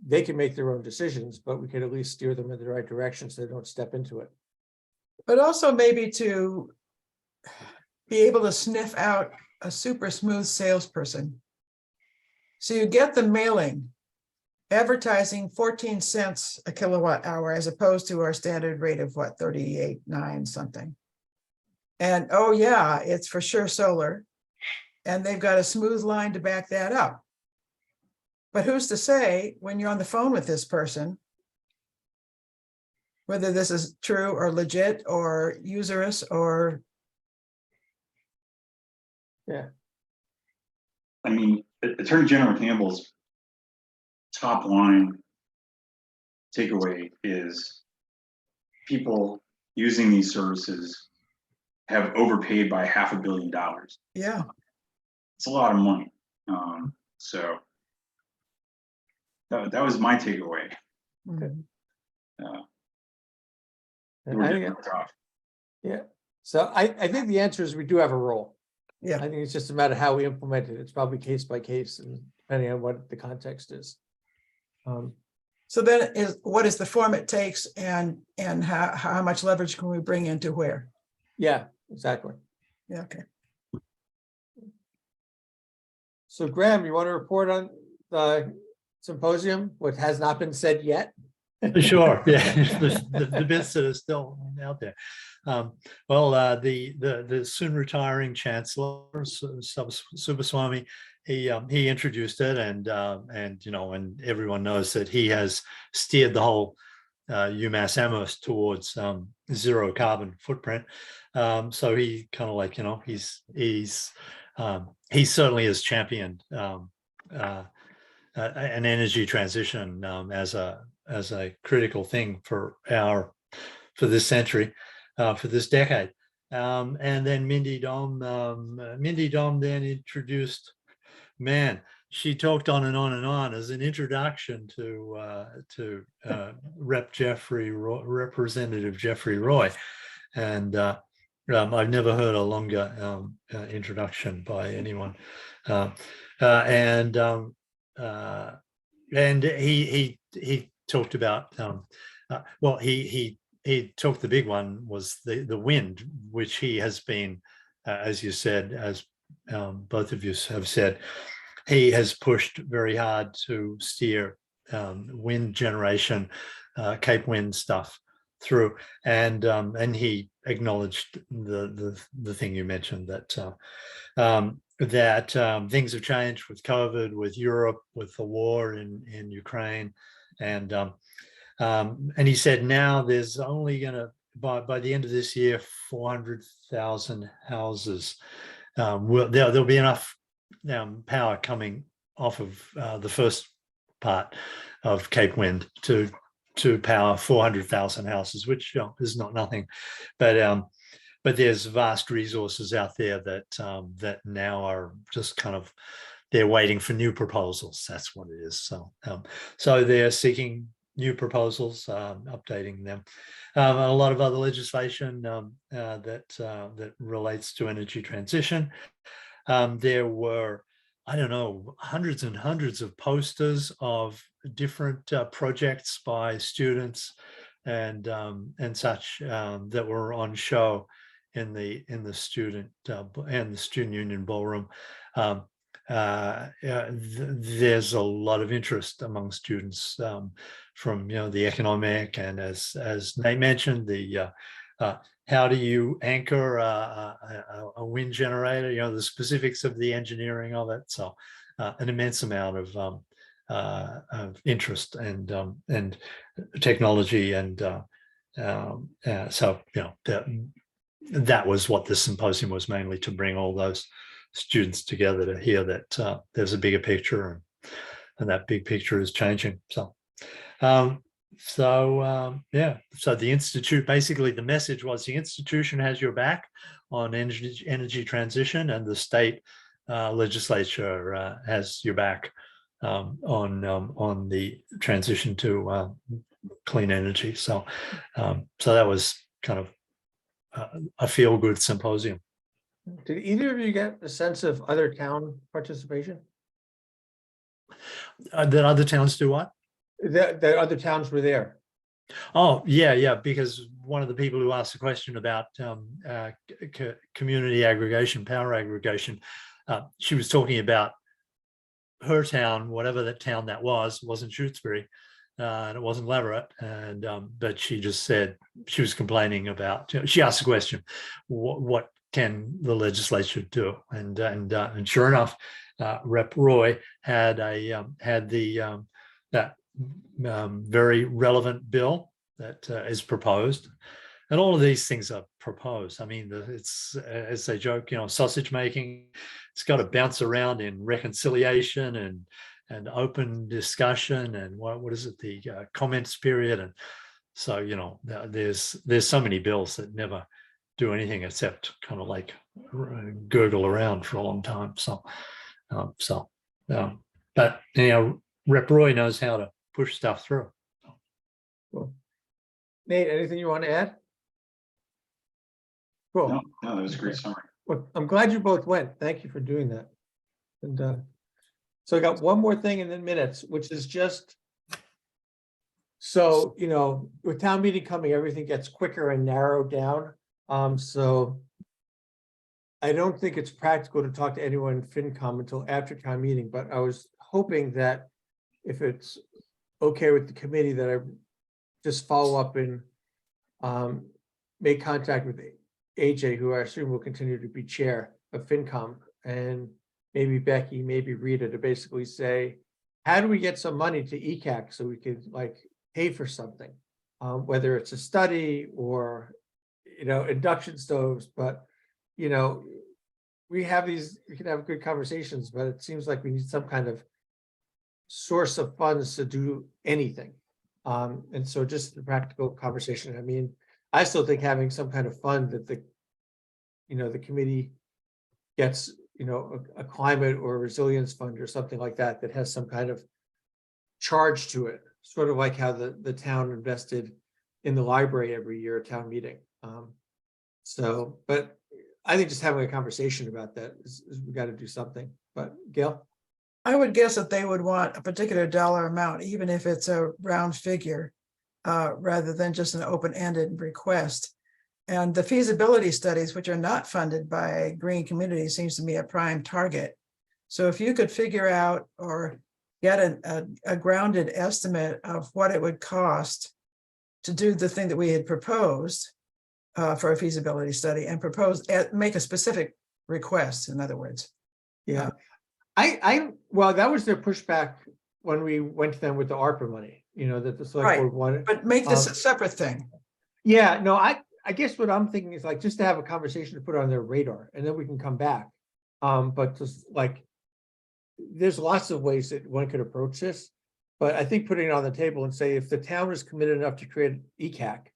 they can make their own decisions, but we can at least steer them in the right direction so they don't step into it. but also maybe to be able to sniff out a super smooth salesperson. So you get the mailing, advertising 14 cents a kilowatt hour as opposed to our standard rate of what, 38.9 something. And oh yeah, it's for sure solar. And they've got a smooth line to back that up. But who's to say when you're on the phone with this person, whether this is true or legit or usurious or. Yeah. I mean, Attorney General Campbell's top line takeaway is people using these services have overpaid by $500 million. Yeah, It's a lot of money. So that was my takeaway. mhm. And We're I getting think, ripped off. yeah, so I think the answer is we do have a role. Yeah. I think it's just a matter of how we implement it. It's probably case by case and depending on what the context is. So then what is the form it takes and how much leverage can we bring into where? Yeah, exactly. Yeah, okay. So Graham, you want to report on the symposium, what has not been said yet? sure, yeah, the bits that are still out there. The soon retiring Chancellor Subaswamy, he introduced it, and everyone knows that he has steered the whole UMass Amherst towards zero carbon footprint. So he kind of like, he certainly has championed an energy transition as a critical thing for this century, for this decade. And then Mindy Dom then introduced, man, she talked on and on and on as an introduction to Representative Jeffrey Roy. And I've never heard a longer introduction by anyone. And he talked about Well, he took the big one was the wind, which he has been, as you said, as both of you have said, he has pushed very hard to steer wind generation, Cape Wind stuff through, and he acknowledged the thing you mentioned, that things have changed with COVID, with Europe, with the war in Ukraine, and he said now there's only going to, by the end of this year, 400,000 houses. There'll be enough power coming off of the first part of Cape Wind to power 400,000 houses, which is not nothing, but there's vast resources out there that now are just kind of, they're waiting for new proposals. That's what it is. So they're seeking new proposals, updating them. A lot of other legislation that relates to energy transition. There were, I don't know, hundreds and hundreds of posters of different projects by students and such that were on show in the student and the student union ballroom. There's a lot of interest among students from the economic, and as Nate mentioned, the how do you anchor a wind generator, the specifics of the engineering of it. So an immense amount of interest and technology, and so that was what this symposium was, mainly to bring all those students together to hear that there's a bigger picture, and that big picture is changing. So the Institute, basically the message was the institution has your back on energy transition, and the state legislature has your back on the transition to clean energy. So that was kind of a feel-good symposium. Did either of you get a sense of other town participation? That other towns do what? That other towns were there? Oh, yeah, because one of the people who asked the question about community aggregation, power aggregation, she was talking about her town, whatever that town that was, wasn't Shutesbury, and it wasn't Leverett, and but she just said she was complaining about. She asked the question, "What can the legislature do?" And sure enough, Rep. Roy had that very relevant bill that is proposed, and all of these things are proposed. I mean, it's, as they joke, sausage making. It's got to bounce around in reconciliation and open discussion, and what is it, the comments period, and so there's so many bills that never do anything except kind of like gurgle around for a long time. But Rep. Roy knows how to push stuff through. Cool. Nate, anything you want to add? Cool. No, that was a great summary. Well, I'm glad you both went. Thank you for doing that. And so I got one more thing in the minutes, which is just, so, with town meeting coming, everything gets quicker and narrowed down. So I don't think it's practical to talk to anyone in FinCom until after town meeting, but I was hoping that if it's okay with the committee, that I just follow up and make contact with AJ, who I assume will continue to be chair of FinCom, and maybe Becky, maybe Rita, to basically say, how do we get some money to ECAC so we could pay for something, whether it's a study or induction stoves, but we can have good conversations, but it seems like we need some kind of source of funds to do anything. And so just the practical conversation. I mean, I still think having some kind of fund that the committee gets, a climate or resilience fund or something like that, that has some kind of charge to it, sort of like how the town invested in the library every year at town meeting. But I think just having a conversation about that is we got to do something. But Gail? I would guess that they would want a particular dollar amount, even if it's a round figure. rather than just an open-ended request. And the feasibility studies, which are not funded by Green Community, seems to me a prime target. So if you could figure out or get a grounded estimate of what it would cost to do the thing that we had proposed for a feasibility study and make a specific request, in other words. Yeah, well, that was their pushback when we went to them with the ARPA money, you know, that the select Right, board wanted. But make this a separate thing. Yeah, no, I guess what I'm thinking is like, just to have a conversation to put on their radar, and then we can come back. But just like, there's lots of ways that one could approach this, but I think putting it on the table and say, if the town is committed enough to create ECAC,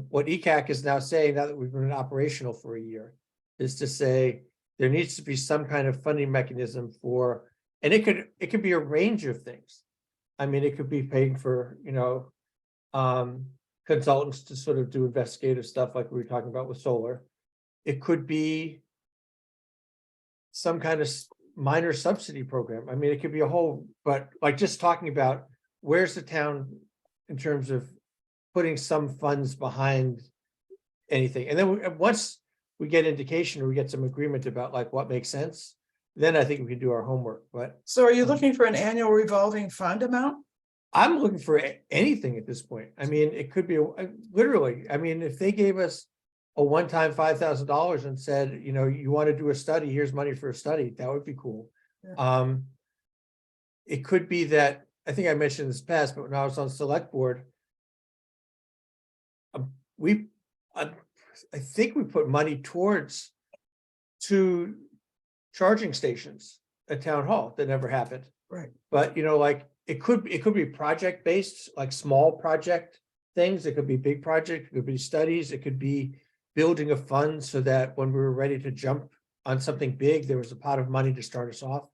what ECAC is now saying, now that we've been operational for a year, is to say there needs to be some kind of funding mechanism for, and it could be a range of things. I mean, it could be paying for, you know, consultants to sort of do investigative stuff like we were talking about with solar. It could be some kind of minor subsidy program. I mean, it could be a whole, but like just talking about where's the town in terms of putting some funds behind anything. And then once we get indication or we get some agreement about like what makes sense, then I think we can do our homework. But So are you looking for an annual revolving fund amount? I'm looking for anything at this point. I mean, it could be literally, I mean, if they gave us a one-time $5,000 and said, you know, you want to do a study, here's money for a study, that would be cool. Yeah. It could be that, I think I mentioned this past, but when I was on select board, I think we put money towards 2 charging stations at town hall that never happened. Right. But you know, like it could be project based, like small project things. It could be big project, it could be studies, it could be building a fund so that when we were ready to jump on something big, there was a pot of money to start us off.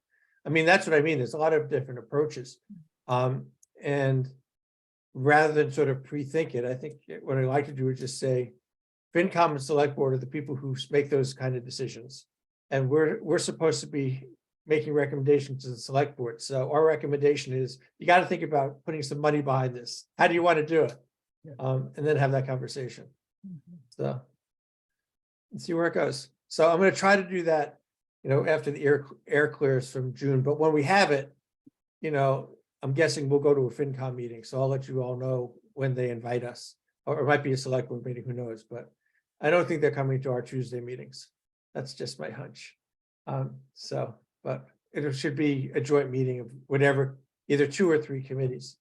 I mean, that's what I mean. There's a lot of different approaches. And rather than sort of pre-think it, I think what I like to do is just say, FinCom and Select Board are the people who make those kind of decisions. And we're supposed to be making recommendations to the Select Board. So our recommendation is, you got to think about putting some money behind this. How do you want to do it? Yeah. And then have that conversation. So let's see where it goes. So I'm going to try to do that, you know, after the air clears from June. But when we have it, you know, I'm guessing we'll go to a FinCom meeting. So I'll let you all know when they invite us, or it might be a Select Board meeting, who knows? But I don't think they're coming to our Tuesday meetings. That's just my hunch. But it should be a joint meeting of whatever, either 2 or 3 committees.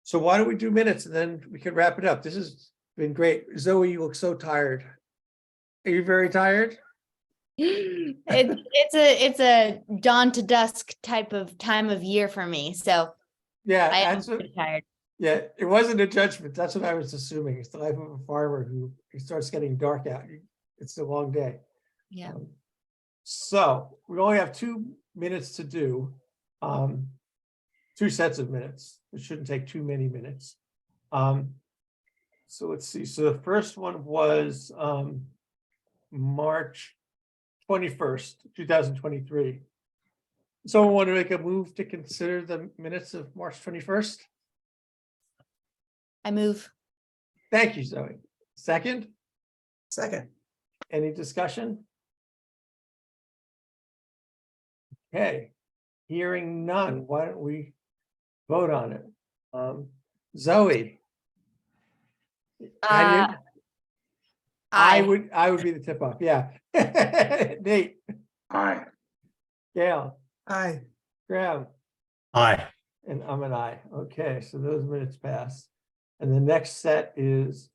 So why don't we do minutes and then we can wrap it up? This has been great. Zoe, you look so tired. Are you very tired? It's a dawn to dusk type of time of year for me. So Yeah, I am that's what, pretty tired. yeah, it wasn't a judgment. That's what I was assuming. It's the life of a farmer who it starts getting dark out. It's a long day. Yeah. So we only have 2 minutes to do, 2 sets of minutes. It shouldn't take too many minutes. So let's see. So the first one was March 21st, 2023. Someone want to make a move to consider the minutes of March 21st? I move. Thank you, Zoe. Second, Second. any discussion? Okay, hearing none, why don't we vote on it? Zoe? how do you- I would be the tip off, yeah. Nate, Aye. Gail, Aye. Graham, Aye. and I'm an aye. Okay, so those minutes pass. And the next set is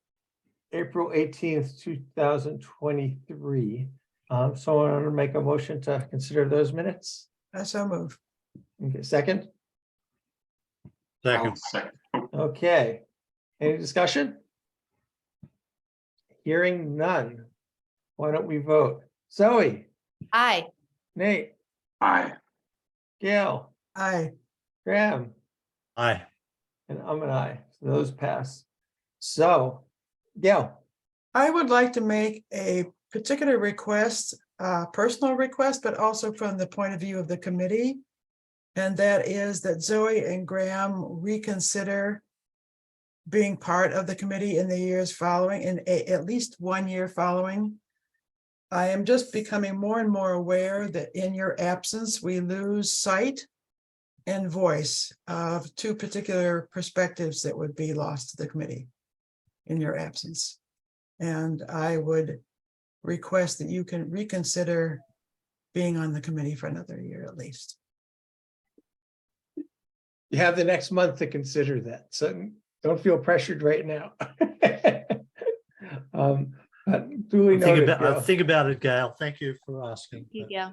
April 18th, 2023. Someone want to make a motion to consider those minutes? I so move. Okay, second? Second. I'll second. Okay, any discussion? Hearing none. Why don't we vote? Zoe, Aye. Nate, Aye. Gail, Aye. Graham, Aye. and I'm an aye. So those pass. So, Gail, I would like to make a particular request, personal request, but also from the point of view of the committee. And that is that Zoe and Graham reconsider being part of the committee in the years following, at least 1 year following. I am just becoming more and more aware that in your absence, we lose sight and voice of two particular perspectives that would be lost to the committee in your absence. And I would request that you can reconsider being on the committee for another year at least. You have the next month to consider that, so don't feel pressured right now. Duly noted, Gail. Think about it, Gail. Thank you for asking. There you go.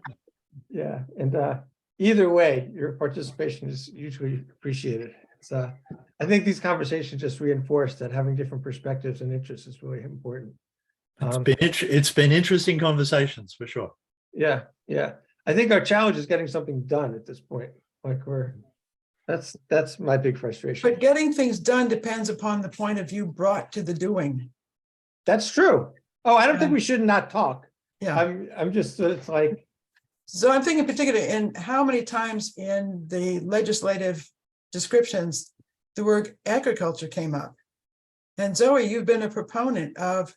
Yeah, and either way, your participation is usually appreciated. So I think these conversations just reinforce that having different perspectives and interests is really important. It's been interesting conversations for sure. Yeah, yeah. I think our challenge is getting something done at this point. Like that's my big frustration. But getting things done depends upon the point of view brought to the doing. That's true. Oh, I don't think Yeah. we should not talk. Yeah. I'm just, it's like, So I'm thinking particularly in how many times in the legislative descriptions, the word agriculture came up. And Zoe, you've been a proponent of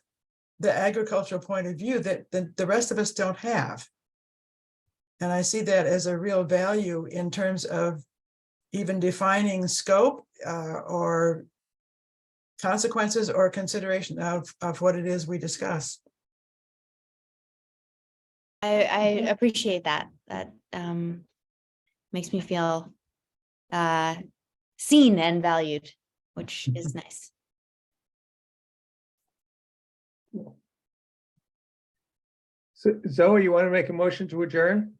the agricultural point of view that the rest of us don't have. And I see that as a real value in terms of even defining scope or consequences or consideration of what it is we discuss. I appreciate that. That makes me feel seen and valued, which is nice. so Zoe, you want to make a motion to adjourn?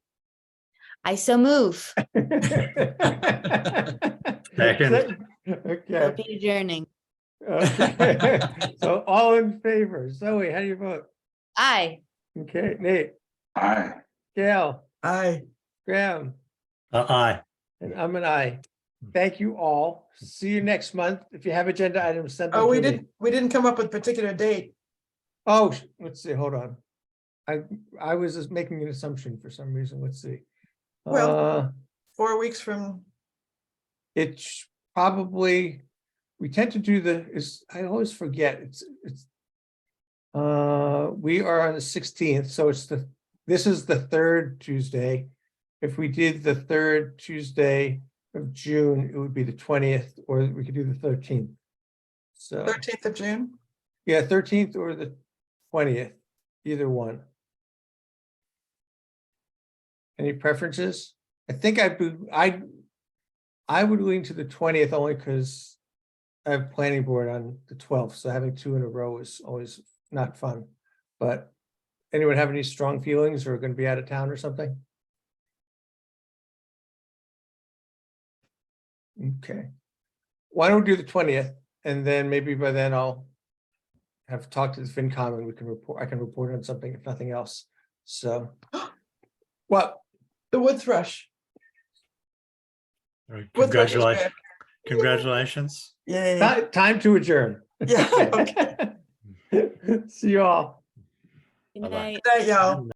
I so move. Second. Okay. We'll be adjourning. Okay. So all in favor, Zoe, how do you vote? Aye. Okay, Nate, Aye. Gail, Aye. Graham, Aye. and I'm an aye. Thank you all. See you next month. If you have agenda items, send them Oh, to me. we didn't come up with a particular date. Oh, let's see, hold on. I was just making an assumption for some reason. Let's see. Well- 4 weeks from, It's probably, we tend to do I always forget, we are on the 16th, so this is the third Tuesday. If we did the third Tuesday of June, it would be the 20th, or we could do the 13th. So, 13th of June. yeah, 13th or the 20th, either one. Any preferences? I think I would lean to the 20th only because I have planning board on the 12th, so having two in a row is always not fun. But anyone have any strong feelings or going to be out of town or something? Okay. Why don't we do the 20th, and then maybe by then I'll have talked to the FinCom and I can report on something if nothing else. So what? The wood thrush. All right, Wood thrush is Congratulations. back. Congratulations. Yay. Time to adjourn. Yeah, okay. See you all. Good Bye-bye. night. Good night, y'all.